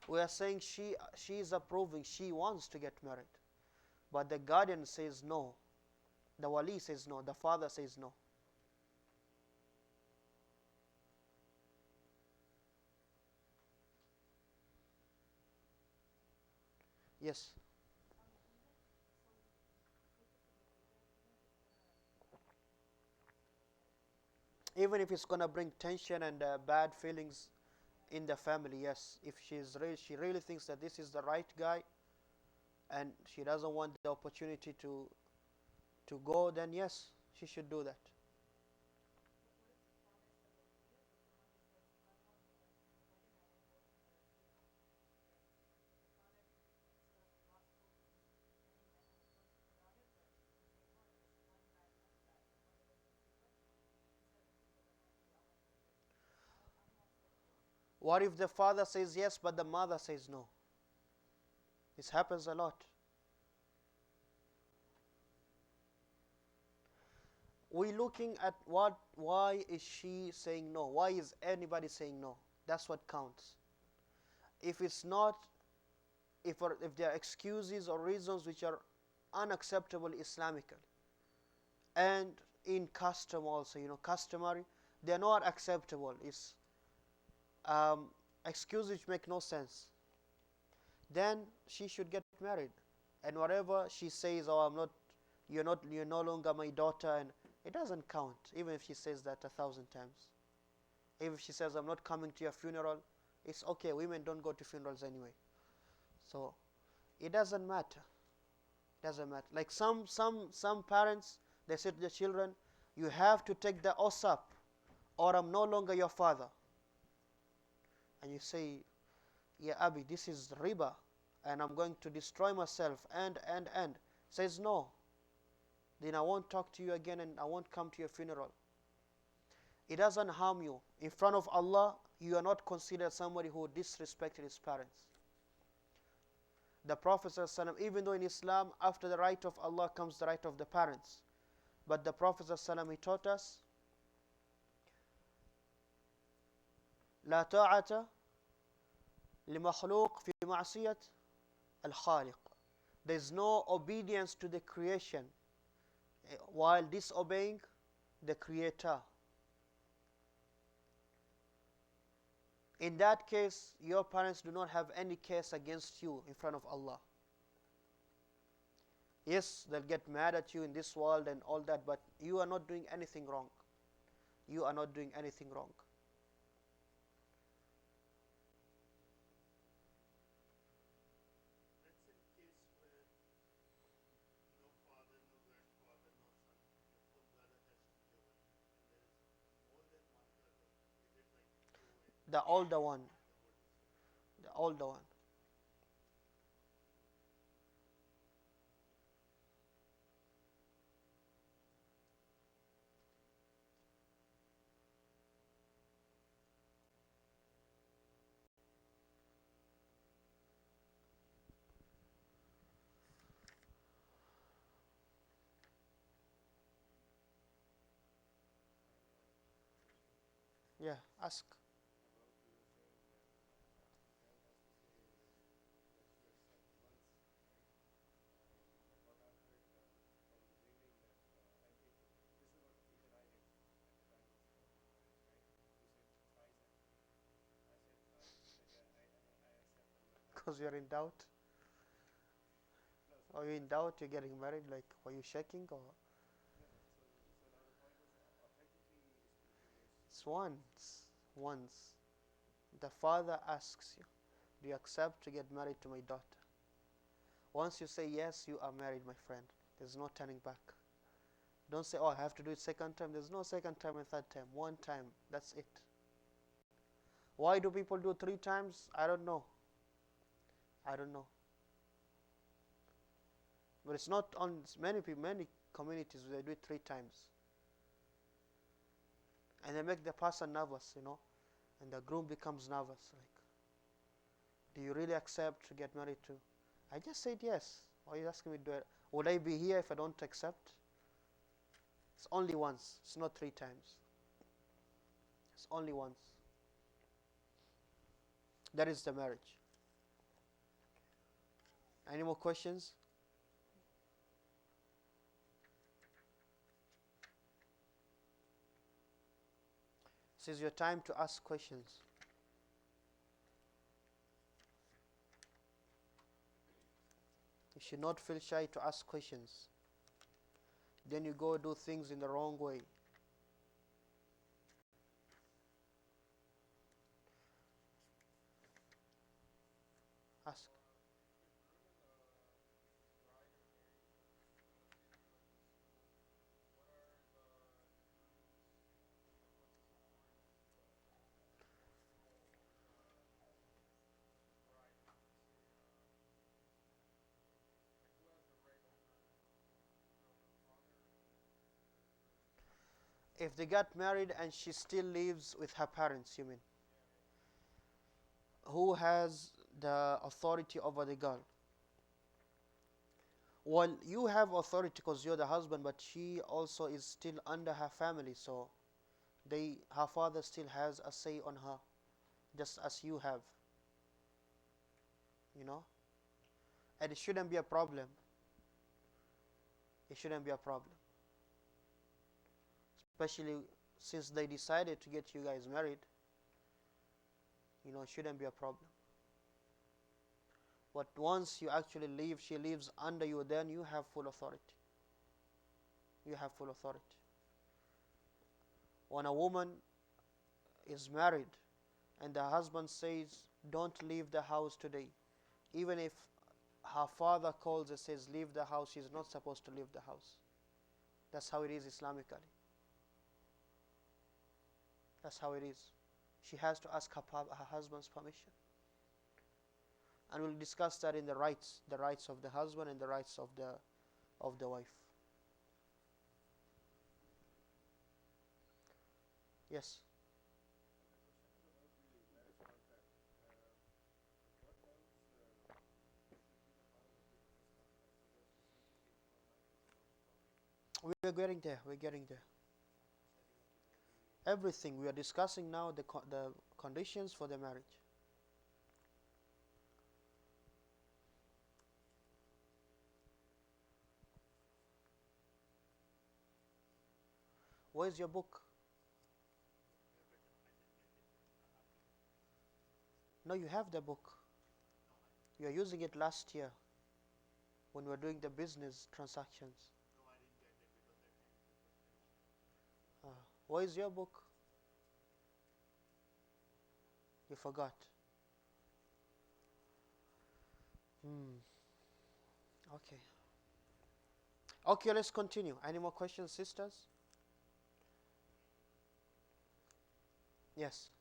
We are saying she is approving, she wants to get married. But the guardian says no. The wali says no. The father says no. Yes. Even if it's going to bring tension and bad feelings in the family, yes. If she really thinks that this is the right guy and she doesn't want the opportunity to go, then yes, she should do that. What if the father says yes but the mother says no? This happens a lot. We're looking at why is she saying no? Why is anybody saying no? That's what counts. If it's not, if there are excuses or reasons which are unacceptable Islamically, and in custom also, customary, they are not acceptable. It's excuses which make no sense. Then she should get married, and whatever she says, oh, you're no longer my daughter, and it doesn't count, even if she says that 1,000 times. Even if she says, I'm not coming to your funeral, it's okay. Women don't go to funerals anyway. So it doesn't matter. Doesn't matter. Like some parents, they say to their children, you have to take the oath up, or I'm no longer your father. And you say, yeah, Abi, this is riba, and I'm going to destroy myself, and. Says, no. Then I won't talk to you again, and I won't come to your funeral. It doesn't harm you. In front of Allah, you are not considered somebody who disrespected his parents. The Prophet ﷺ, even though in Islam, after the right of Allah comes the right of the parents. But the Prophet ﷺ, he taught us, لا طاعة لمخلوق في معصية الخالق. There is no obedience to the creation while disobeying the Creator. In that case, your parents do not have any case against you in front of Allah. Yes, they'll get mad at you in this world and all that, but you are not doing anything wrong. You are not doing anything wrong. The older one. The older one. Yeah, ask. Because you're in doubt. Are you in doubt you're getting married? Like, are you shaking or? It's once. Once. The father asks you, do you accept to get married to my daughter? Once you say yes, you are married, my friend. There's no turning back. Don't say, oh, I have to do it second time. There's no second time and third time. One time. That's it. Why do people do 3 times? I don't know. I don't know. But it's not on many people, many communities, they do it 3 times. And they make the person nervous, and the groom becomes nervous. Like, do you really accept to get married to? I just said yes. Why are you asking me to do it? Would I be here if I don't accept? It's only once. It's not 3 times. It's only once. That is the marriage. Any more questions? This is your time to ask questions. You should not feel shy to ask questions. Then you go do things in the wrong way. Ask. If they got married and she still lives with her parents, you mean? Who has the authority over the girl? Well, you have authority because you're the husband, but she also is still under her family, so her father still has a say on her, just as you have. And it shouldn't be a problem. It shouldn't be a problem. Especially since they decided to get you guys married, it shouldn't be a problem. But once you actually leave, she lives under you, then you have full authority. You have full authority. When a woman is married and the husband says, don't leave the house today, even if her father calls and says, leave the house, she's not supposed to leave the house. That's how it is Islamically. That's how it is. She has to ask her husband's permission. And we'll discuss that in the rights of the husband and the rights of the wife. Yes. We're getting there. We're getting there. Everything we are discussing now, the conditions for the marriage. Where's your book? No, you have the book. You are using it last year. when we were doing the business transactions. What is your book? You forgot. Okay. Okay, let's continue. Any more questions, sisters? Yes.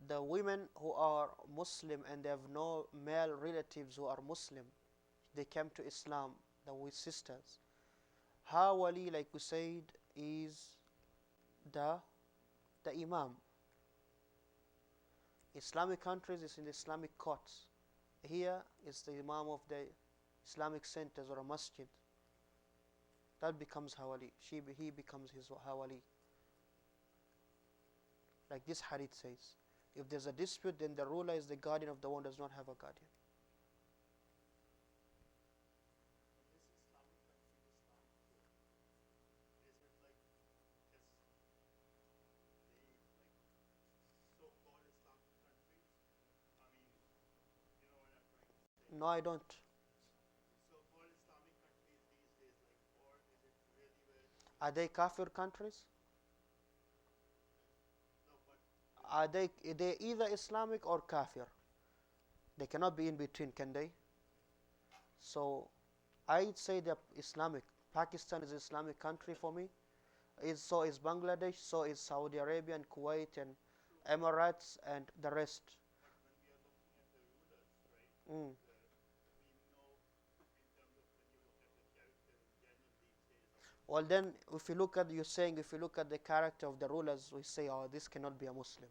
The women who are Muslim and they have no male relatives who are Muslim, they came to Islam, the sisters. Her wali, like we said, is the Imam. Islamic countries is in the Islamic courts. Here is the Imam of the Islamic centers or a masjid. That becomes her wali. He becomes her wali. Like this hadith says. If there's a dispute, then the ruler is the guardian of the one who does not have a guardian. No, I don't. Are they kafir countries? Are they either Islamic or kafir? They cannot be in between, can they? So I'd say they're Islamic. Pakistan is an Islamic country for me. So is Bangladesh, so is Saudi Arabia and Kuwait and Emirates and the rest. Mm. Well then, if you look at, you're saying if you look at the character of the rulers, we say, oh, this cannot be a Muslim.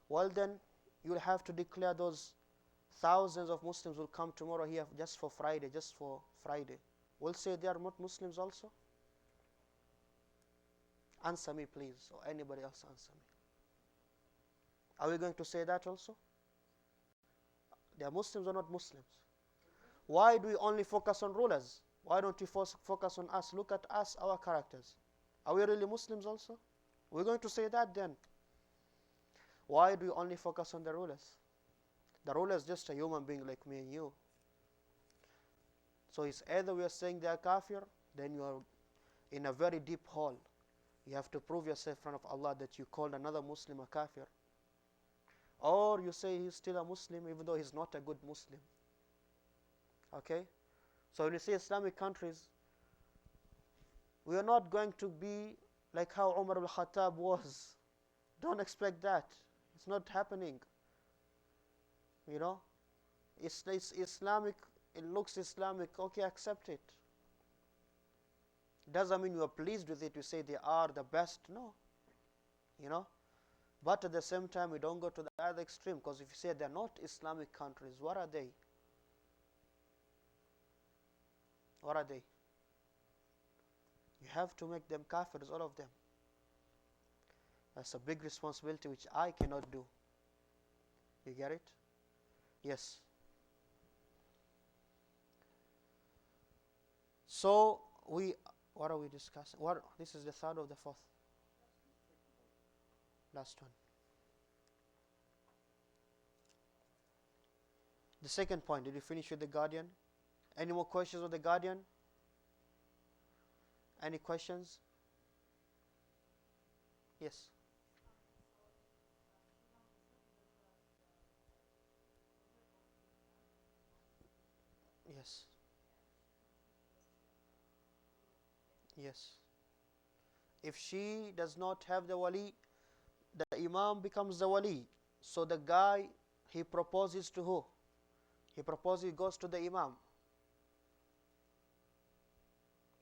Well then, you'll have to declare those thousands of Muslims will come tomorrow here just for Friday. We'll say they are not Muslims also? Answer me please, or anybody else answer me. Are we going to say that also? They are Muslims or not Muslims? Why do we only focus on rulers? Why don't we focus on us? Look at us, our characters. Are we really Muslims also? We're going to say that then. Why do we only focus on the rulers? The ruler is just a human being like me and you. So it's either we are saying they are kafir, then you are in a very deep hole. You have to prove yourself in front of Allah that you called another Muslim a kafir. Or you say he's still a Muslim even though he's not a good Muslim. Okay? So when you say Islamic countries, we are not going to be like how Umar al-Khattab was. Don't expect that. It's not happening. You know? It's Islamic, it looks Islamic, okay, accept it. Doesn't mean you are pleased with it, you say they are the best, no. You know? But at the same time, we don't go to the other extreme, because if you say they're not Islamic countries, what are they? What are they? You have to make them kafirs, all of them. That's a big responsibility which I cannot do. You get it? Yes. So what are we discussing? This is the third or the fourth? Last one. The second point, did you finish with the guardian? Any more questions with the guardian? Any questions? Yes. Yes. Yes. If she does not have the wali, the imam becomes the wali. So the guy, he proposes to who? He proposes, goes to the imam.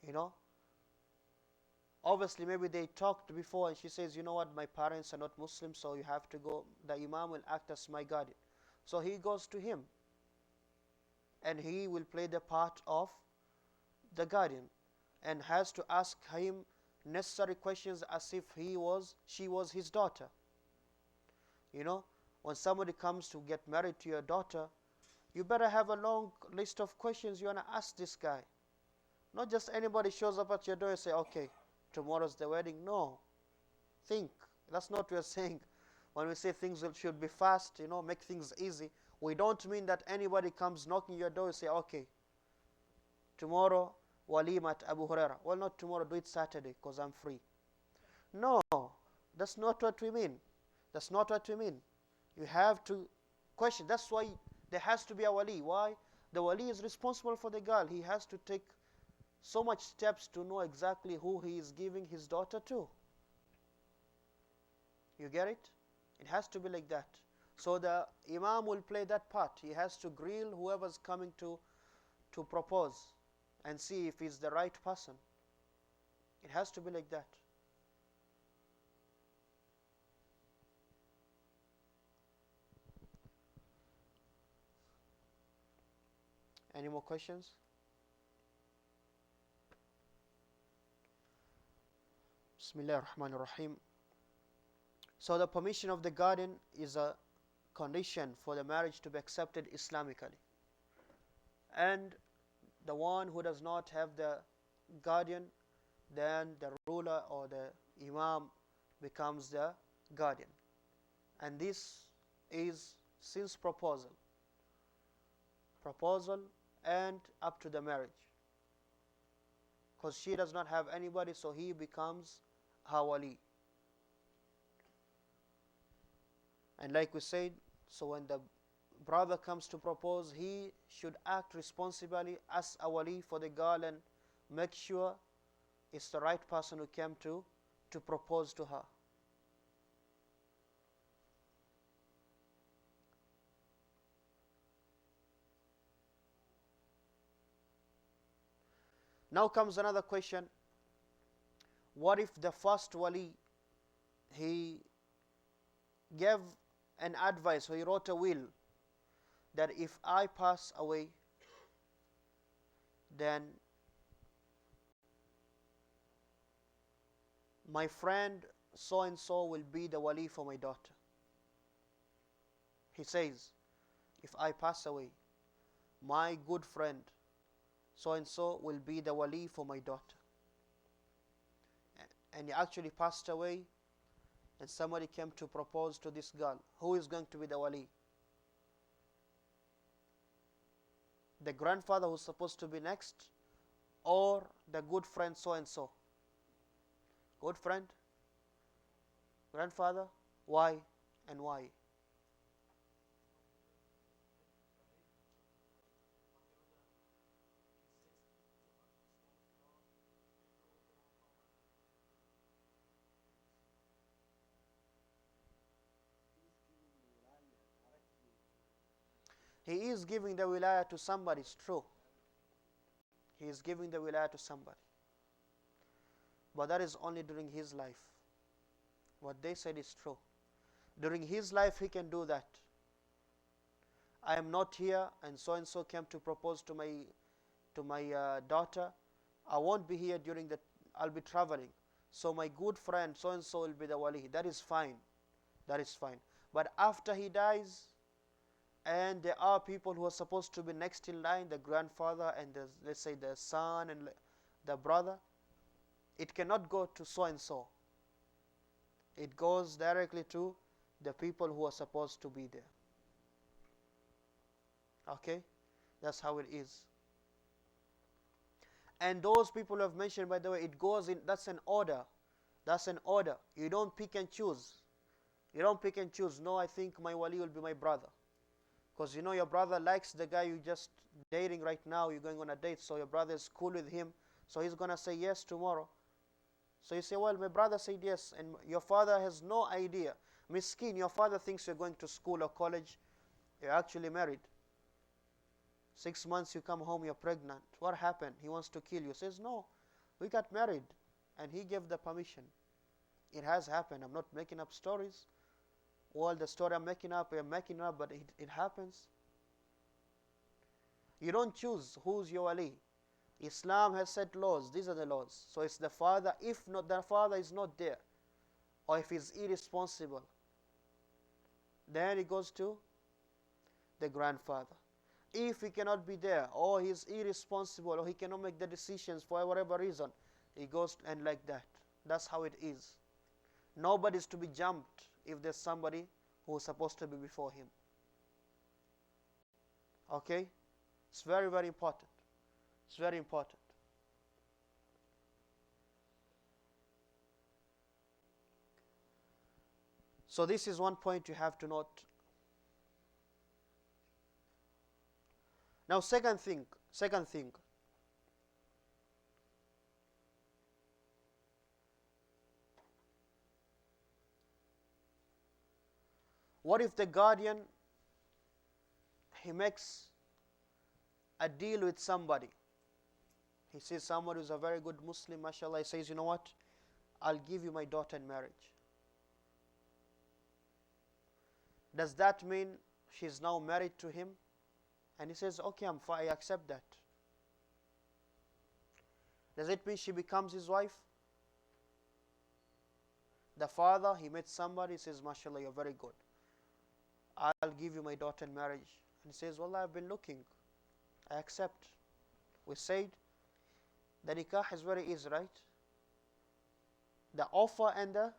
You know? Obviously, maybe they talked before and she says, you know what, my parents are not Muslims, so you have to go. The imam will act as my guardian. So he goes to him. And he will play the part of the guardian. And has to ask him necessary questions as if she was his daughter. You know, when somebody comes to get married to your daughter, You better have a long list of questions you want to ask this guy. Not just anybody shows up at your door and say, okay, tomorrow's the wedding. No. Think. That's not what we're saying. When we say things should be fast, make things easy, we don't mean that anybody comes knocking your door and say, okay, tomorrow, Walima at Abu Huraira. Well, not tomorrow, do it Saturday because I'm free. No, that's not what we mean. That's not what we mean. You have to question. That's why there has to be a wali. Why? The wali is responsible for the girl. He has to take so much steps to know exactly who he is giving his daughter to. You get it? It has to be like that. So the imam will play that part. He has to grill whoever's coming to propose and see if he's the right person. It has to be like that. Any more questions? Bismillah ar-Rahman ar-Rahim. So the permission of the guardian is a condition for the marriage to be accepted Islamically. And the one who does not have the guardian, then the ruler or the imam becomes the guardian. And this is since proposal and up to the marriage. Because she does not have anybody, so he becomes her wali. And like we said, so when the brother comes to propose, he should act responsibly as a wali for the girl and make sure it's the right person who came to propose to her. Now comes another question. What if the first wali, he gave an advice, or he wrote a will, that if I pass away, then my friend so and so will be the wali for my daughter. He says, if I pass away, my good friend so and so will be the wali for my daughter. And he actually passed away, and somebody came to propose to this girl. Who is going to be the wali? The grandfather who's supposed to be next, or the good friend so and so? Good friend? Grandfather? Why and why? He is giving the wilayah to somebody, it's true. He is giving the wilayah to somebody. But that is only during his life. What they said is true. During his life, he can do that. I am not here, and so came to propose to my daughter. I won't be here during the. I'll be traveling. So my good friend so and so will be the wali. That is fine. That is fine. But after he dies, and there are people who are supposed to be next in line, the grandfather and let's say the son and the brother, it cannot go to so and so. It goes directly to the people who are supposed to be there. Okay? That's how it is. And those people who have mentioned, by the way, it goes in, that's an order. That's an order. You don't pick and choose. You don't pick and choose. No, I think my wali will be my brother. Because you know your brother likes the guy you just dating right now. You're going on a date, so your brother is cool with him. So he's going to say yes tomorrow. So you say, well, my brother said yes, and your father has no idea. Miskin, your father thinks you're going to school or college. You're actually married. 6 months you come home, you're pregnant. What happened? He wants to kill you. Says, no, we got married. And he gave the permission. It has happened. I'm not making up stories. Well, the story I'm making up, but it happens. You don't choose who's your wali. Islam has set laws. These are the laws. So it's the father. If not, the father is not there, or if he's irresponsible, then it goes to the grandfather. If he cannot be there, or he's irresponsible, or he cannot make the decisions for whatever reason, he goes and like that. That's how it is. Nobody is to be jumped if there's somebody who is supposed to be before him. Okay? It's very, very important. It's very important. So this is one point you have to note. Now second thing. What if the guardian, he makes a deal with somebody? He sees somebody who's a very good Muslim, mashallah, he says, you know what, I'll give you my daughter in marriage. Does that mean she's now married to him? And he says, okay, I'm fine, I accept that. Does it mean she becomes his wife? The father, he met somebody, he says, mashallah, you're very good, I'll give you my daughter in marriage. And he says, well, I've been looking, I accept. We said the nikah is very easy, right? The offer and the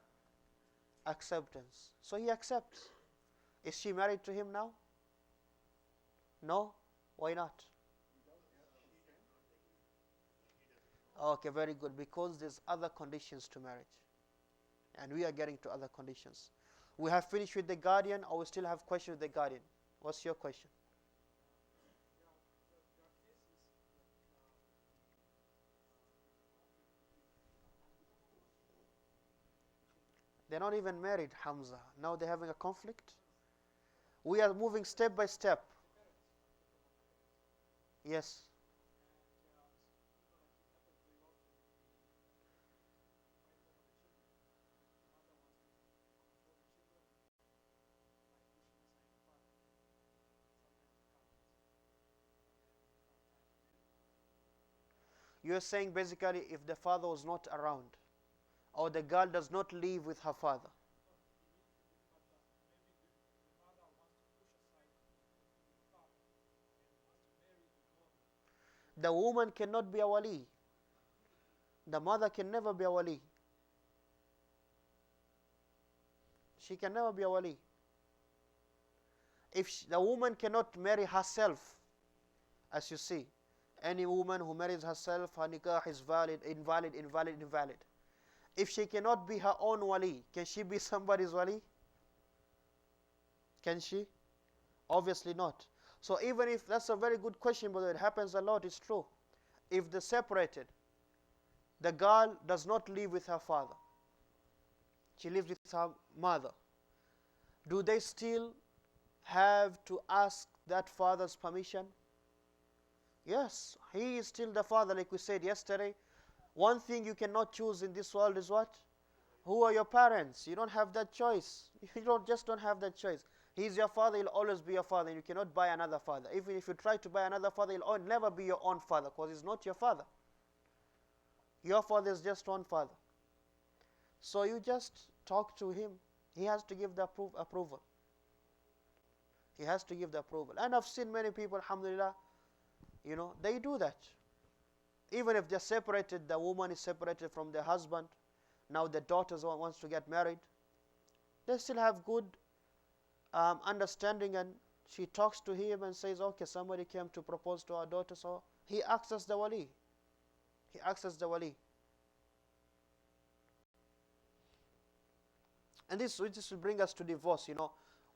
acceptance. So he accepts. Is she married to him now? No? Why not? Okay, very good. Because there's other conditions to marriage. And we are getting to other conditions. We have finished with the guardian, or we still have questions with the guardian? What's your question? They're not even married, Hamza. Now they're having a conflict? We are moving step by step. Yes. You're saying basically if the father was not around, or the girl does not live with her father. The woman cannot be a wali. The mother can never be a wali. She can never be a wali. If the woman cannot marry herself, as you see, any woman who marries herself, her nikah is valid, invalid. If she cannot be her own wali, can she be somebody's wali? Can she? Obviously not. So even if, that's a very good question, but it happens a lot, it's true. If they're separated, the girl does not live with her father, she lives with her mother, do they still have to ask that father's permission? Yes, he is still the father, like we said yesterday. One thing you cannot choose in this world is what? Who are your parents? You don't have that choice. You don't have that choice. He's your father, he'll always be your father, and you cannot buy another father. Even if you try to buy another father, he'll never be your own father, because he's not your father. Your father is just one father. So you just talk to him. He has to give the approval. He has to give the approval. And I've seen many people, alhamdulillah, they do that. Even if they're separated, the woman is separated from the husband, now the daughter wants to get married, they still have good understanding, and she talks to him and says, okay, somebody came to propose to our daughter, so he acts as the wali. He acts as the wali. And this will bring us to divorce.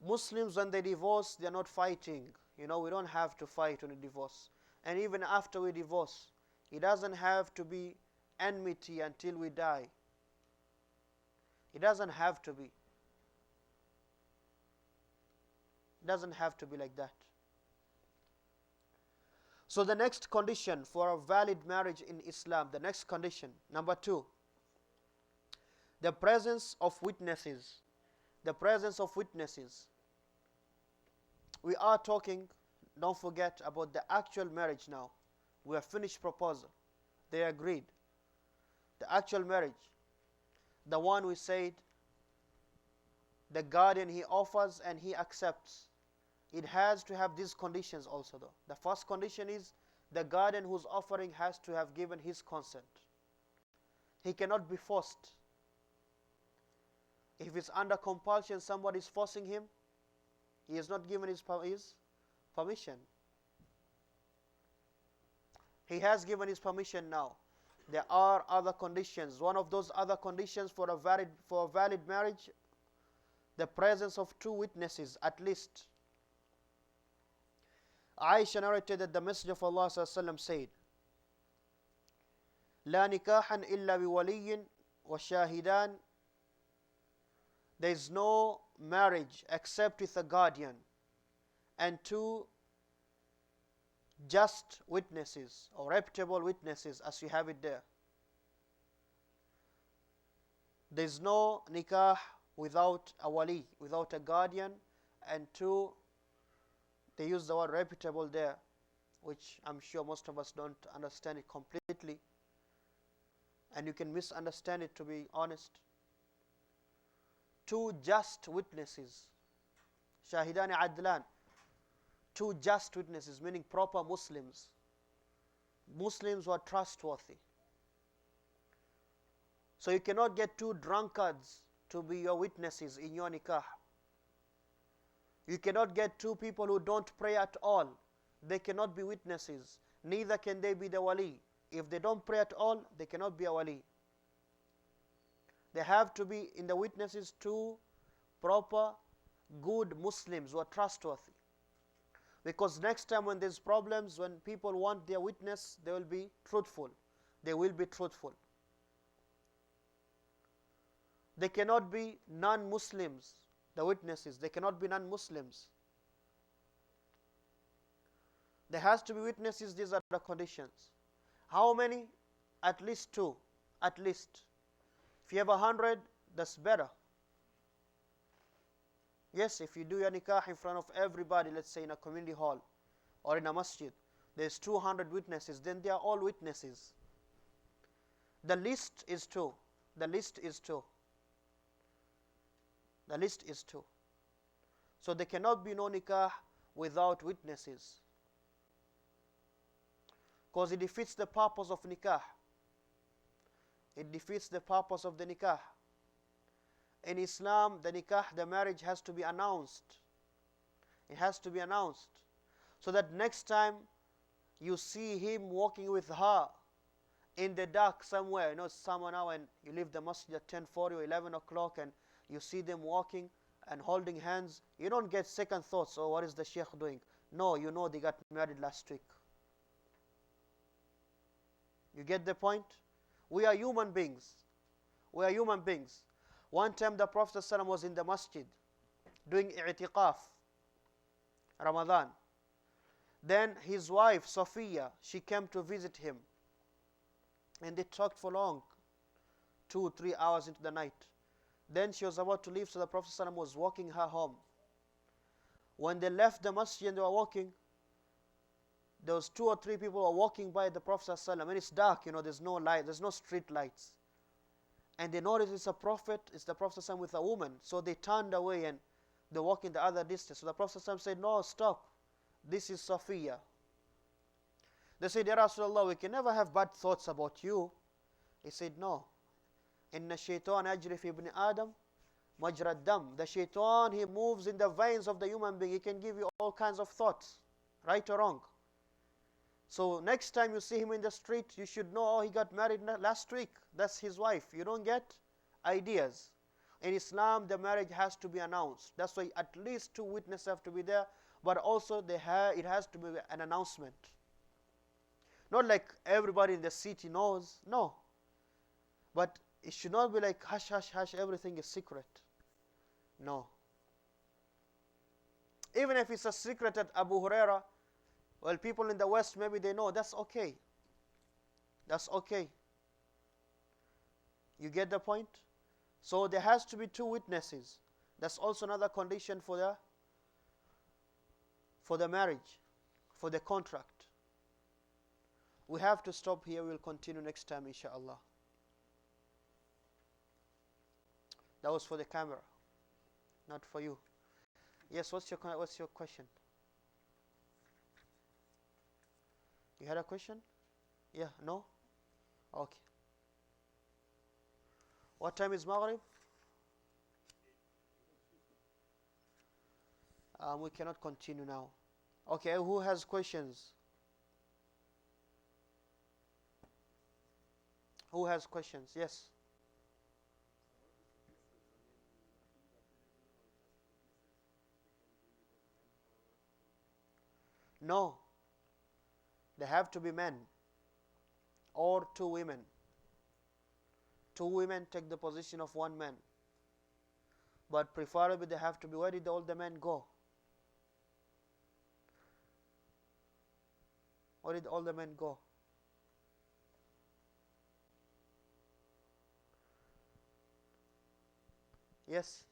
Muslims, when they divorce, they're not fighting. We don't have to fight on a divorce. And even after we divorce, it doesn't have to be enmity until we die. It doesn't have to be. It doesn't have to be like that. So the next condition for a valid marriage in Islam, the next condition, number 2, the presence of witnesses. The presence of witnesses. We are talking, don't forget, about the actual marriage now. We have finished proposal. They agreed. The actual marriage, the one we said, the guardian, he offers and he accepts. it has to have these conditions also though. The first condition is the guardian who's offering has to have given his consent. He cannot be forced. If it's under compulsion, somebody is forcing him, he has not given his permission. He has given his permission now. There are other conditions. One of those other conditions for a valid marriage, the presence of two witnesses at least. Aisha narrated that the Messenger of Allah ﷺ said, لا نكاحا إلا بولي وشاهدان. There is no marriage except with a guardian and two just witnesses or reputable witnesses, as you have it there. There is no nikah without a wali, without a guardian, and two, they use the word reputable there, which I'm sure most of us don't understand it completely, and you can misunderstand it, to be honest. Two just witnesses, shahidani adlan, two just witnesses, meaning proper Muslims, Muslims who are trustworthy. So you cannot get two drunkards to be your witnesses in your nikah. You cannot get two people who don't pray at all. They cannot be witnesses. Neither can they be the wali. If they don't pray at all, they cannot be a wali. They have to be in the witnesses two proper, good Muslims who are trustworthy. Because next time when there's problems, when people want their witness, they will be truthful. They will be truthful. They cannot be non-Muslims, the witnesses. They cannot be non-Muslims. There has to be witnesses. These are the conditions. How many? At least two. At least. If you have 100, that's better. Yes, if you do your nikah in front of everybody, let's say in a community hall or in a masjid, there's 200 witnesses, then they are all witnesses. The list is two. The list is two. The list is two. So there cannot be no nikah without witnesses, because it defeats the purpose of nikah. It defeats the purpose of the nikah. In Islam, the nikah, the marriage has to be announced. It has to be announced, so that next time you see him walking with her in the dark somewhere, summer now, and you leave the masjid at 10:40 or 11 o'clock, and you see them walking and holding hands, you don't get second thoughts, oh, what is the sheikh doing? No, you know they got married last week. You get the point? We are human beings. We are human beings. One time the Prophet ﷺ was in the masjid doing i'tiqaf, Ramadan. Then his wife, Safiya, she came to visit him. And they talked for long, 2-3 hours into the night. Then she was about to leave, so the Prophet ﷺ was walking her home. When they left the masjid and they were walking, there was 2 or 3 people who were walking by the Prophet ﷺ, and it's dark, there's no light, there's no street lights. And they noticed it's a prophet, it's the Prophet ﷺ with a woman. So they turned away and they walked in the other distance. So the Prophet ﷺ said, no, stop. This is Safiya. They said, Ya Rasulullah, we can never have bad thoughts about you. He said, no. Inna shaitan ajri fi ibn Adam majra dam. The shaitan, he moves in the veins of the human being. He can give you all kinds of thoughts, right or wrong. So next time you see him in the street, you should know, oh, he got married last week. That's his wife. You don't get ideas. In Islam, the marriage has to be announced. That's why at least 2 witnesses have to be there, but also it has to be an announcement. Not like everybody in the city knows. No. But it should not be like hush, hush, hush, everything is secret. No. Even if it's a secret at Abu Huraira, well, people in the West, maybe they know, that's okay. That's okay. You get the point? So there has to be 2 witnesses. That's also another condition for the marriage, for the contract. We have to stop here. We'll continue next time, inshallah. That was for the camera, not for you. Yes, what's your question? You had a question? Yeah, no? Okay. What time is Maghrib? We cannot continue now. Okay, who has questions? Who has questions? Yes. No. They have to be men or two women. Two women take the position of one man. But preferably they have to be. Where did all the men go? Where did all the men go? Yes.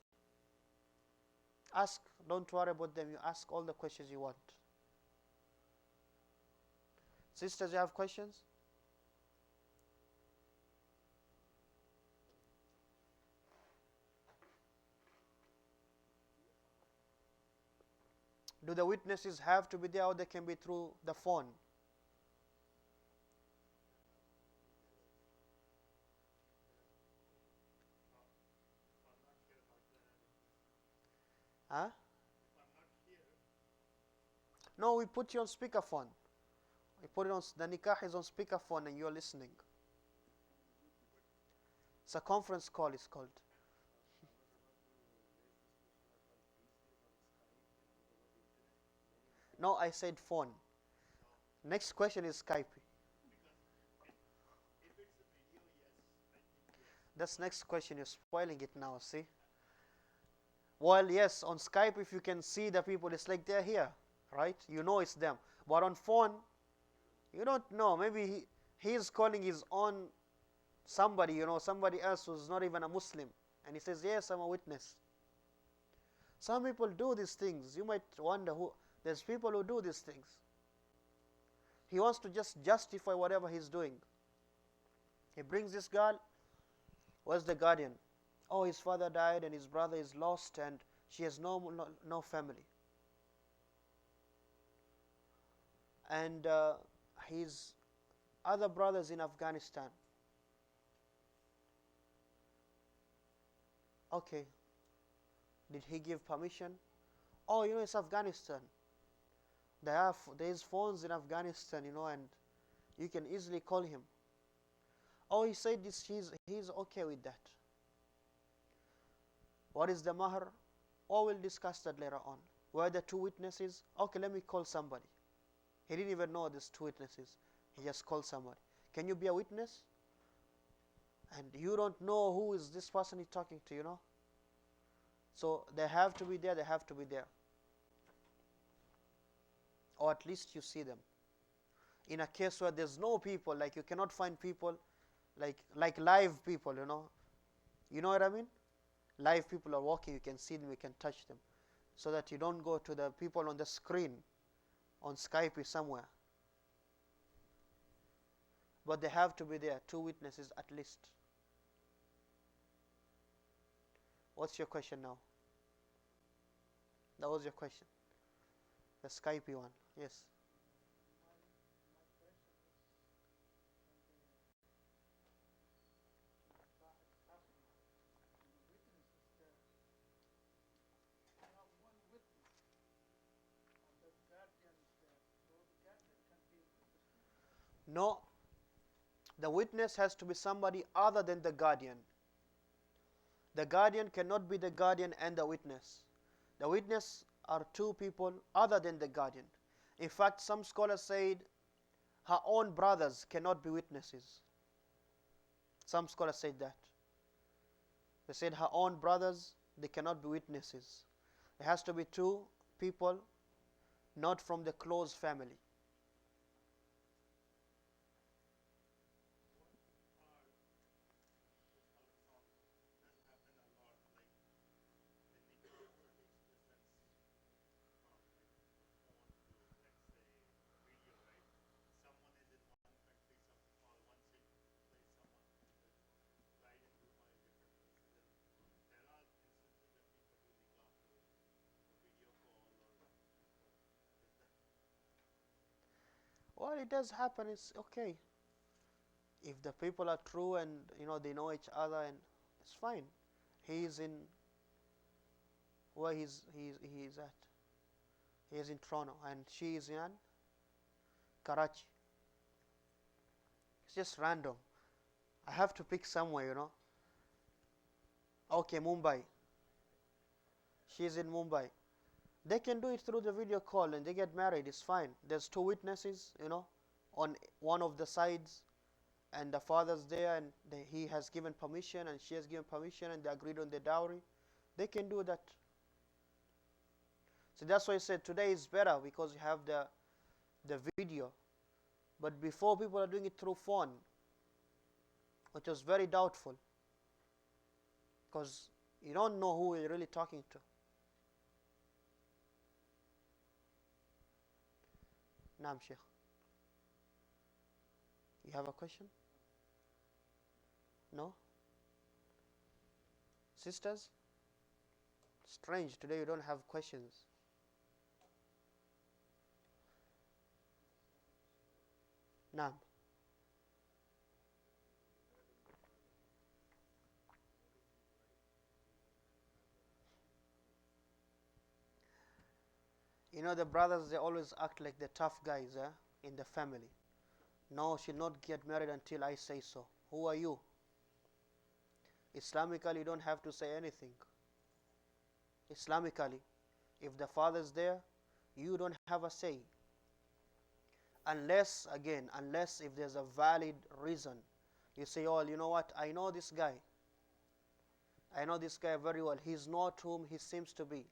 Ask. Don't worry about them. You ask all the questions you want. Sisters, you have questions? Do the witnesses have to be there, or they can be through the phone? Huh? No, we put you on speakerphone. We put it on, the nikah is on speakerphone and you're listening. It's a conference call, it's called. No, I said phone. Next question is Skype. That's next question. You're spoiling it now, see? Well, yes, on Skype, if you can see the people, it's like they're here, right? You know it's them. But on phone, you don't know. Maybe he's calling his own somebody, somebody else who's not even a Muslim. And he says, yes, I'm a witness. Some people do these things. You might wonder who. There's people who do these things. He wants to just justify whatever he's doing. He brings this girl. Where's the guardian? Oh, his father died and his brother is lost and she has no family. And his other brothers in Afghanistan. Okay. Did he give permission? Oh, it's Afghanistan. There is phones in Afghanistan, and you can easily call him. Oh, he said this. He's okay with that. What is the mahr? Oh, we'll discuss that later on. Where the two witnesses? Okay, let me call somebody. He didn't even know these two witnesses. He just called somebody. Can you be a witness? And you don't know who is this person he's talking to, So they have to be there. They have to be there. Or at least you see them. In a case where there's no people, like you cannot find people, like live people, You know what I mean? Live people are walking, you can see them, you can touch them. So that you don't go to the people on the screen, on Skype somewhere. But they have to be there, two witnesses at least. What's your question now? That was your question. The Skype one, yes. No, the witness has to be somebody other than the guardian. The guardian cannot be the guardian and the witness. The witness are two people other than the guardian. In fact, some scholars said her own brothers cannot be witnesses. Some scholars said that. They said her own brothers, they cannot be witnesses. It has to be two people not from the close family. Well, it does happen. It's okay. If the people are true and they know each other, and it's fine. He is in where he is at. He is in Toronto and she is in Karachi. It's just random. I have to pick somewhere. Okay, Mumbai. She is in Mumbai. They can do it through the video call and they get married. It's fine. There's two witnesses, on one of the sides, and the father's there, and he has given permission and she has given permission, and they agreed on the dowry. They can do that. So that's why I said today is better, because you have the video. But before, people are doing it through phone, which was very doubtful, because you don't know who you're really talking to. Naam, Sheikh. You have a question? No? Sisters? Strange, today you don't have questions. Naam. The brothers, they always act like the tough guys in the family. No, she'll not get married until I say so. Who are you? Islamically, you don't have to say anything. Islamically, if the father is there, you don't have a say. Unless if there's a valid reason. You say, oh, you know what, I know this guy. I know this guy very well. He's not whom he seems to be.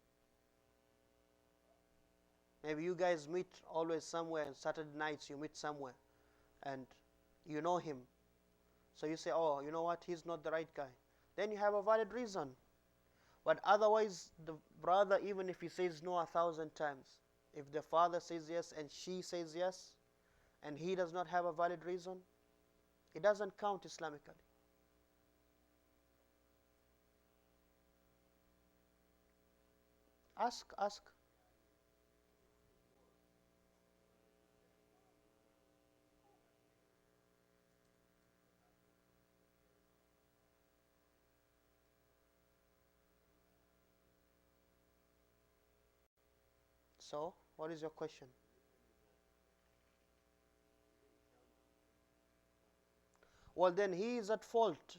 Maybe you guys meet always somewhere, and Saturday nights you meet somewhere, and you know him. So you say, oh, you know what, he's not the right guy. Then you have a valid reason. But otherwise, the brother, even if he says no 1,000 times, if the father says yes and she says yes, and he does not have a valid reason, it doesn't count Islamically. Ask. So, what is your question? Well, then he is at fault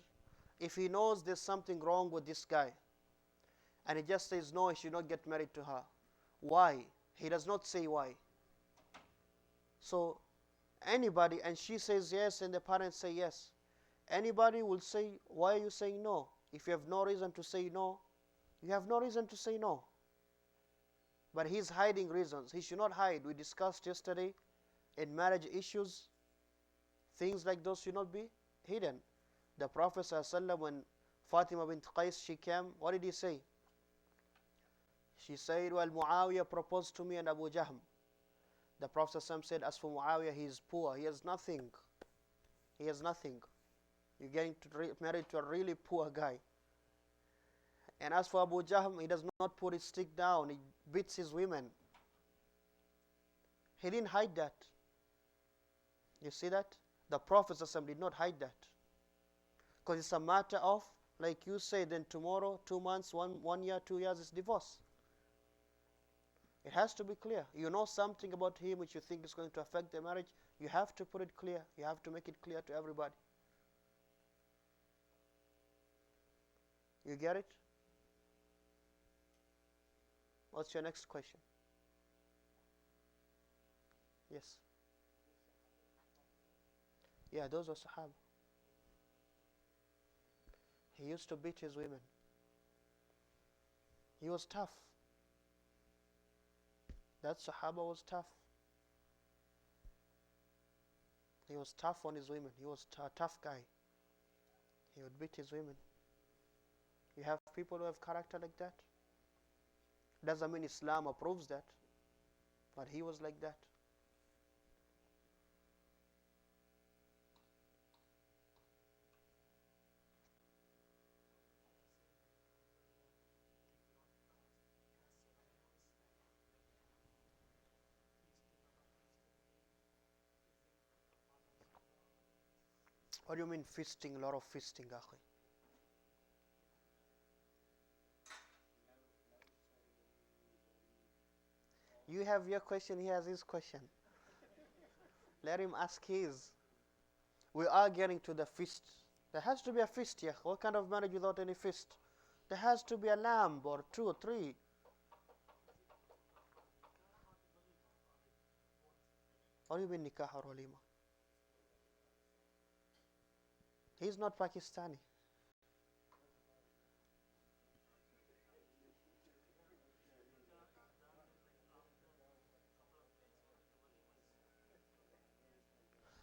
if he knows there's something wrong with this guy, and he just says no, he should not get married to her. Why? He does not say why. So anybody, and she says yes and the parents say yes, anybody will say, why are you saying no? If you have no reason to say no, you have no reason to say no. But he's hiding reasons. He should not hide. We discussed yesterday in marriage issues, things like those should not be hidden. The Prophet ﷺ, when Fatima bint Qais, she came, what did he say? She said, well, Muawiyah proposed to me and Abu Jahm. The Prophet ﷺ said, as for Muawiyah, he is poor. He has nothing. He has nothing. You're getting married to a really poor guy. And as for Abu Jahm, he does not put his stick down. He beats his women. He didn't hide that. You see that? The Prophet ﷺ did not hide that. Because it's a matter of, like you say, then tomorrow, 2 months, 1 year, 2 years, is divorce. It has to be clear. You know something about him which you think is going to affect the marriage, you have to put it clear. You have to make it clear to everybody. You get it? What's your next question? Yes. Yeah, those were Sahaba. He used to beat his women. He was tough. That Sahaba was tough. He was tough on his women. He was a tough guy. He would beat his women. You have people who have character like that. Doesn't mean Islam approves that, but he was like that. What do you mean feasting? A lot of feasting, akhi. You have your question, he has his question. Let him ask his. We are getting to the feast. There has to be a feast, yeah. What kind of marriage without any feast? There has to be a lamb or two or three. What do you mean nikah or walima? He's not Pakistani.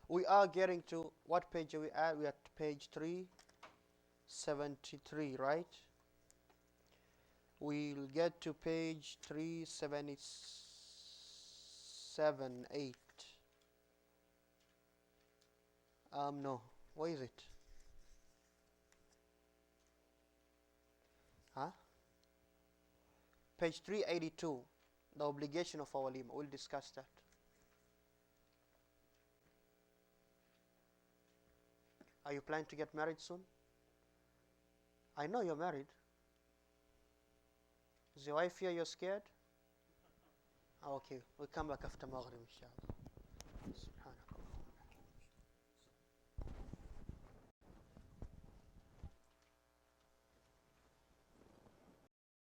We are getting to what page are we at? We're at page 373, right? We'll get to page 377, 8. No. Where is it? Huh? Page 382. The obligation of our walima. We'll discuss that. Are you planning to get married soon? I know you're married. Is your wife here? You're scared? Okay, we'll come back after Maghrib, inshallah.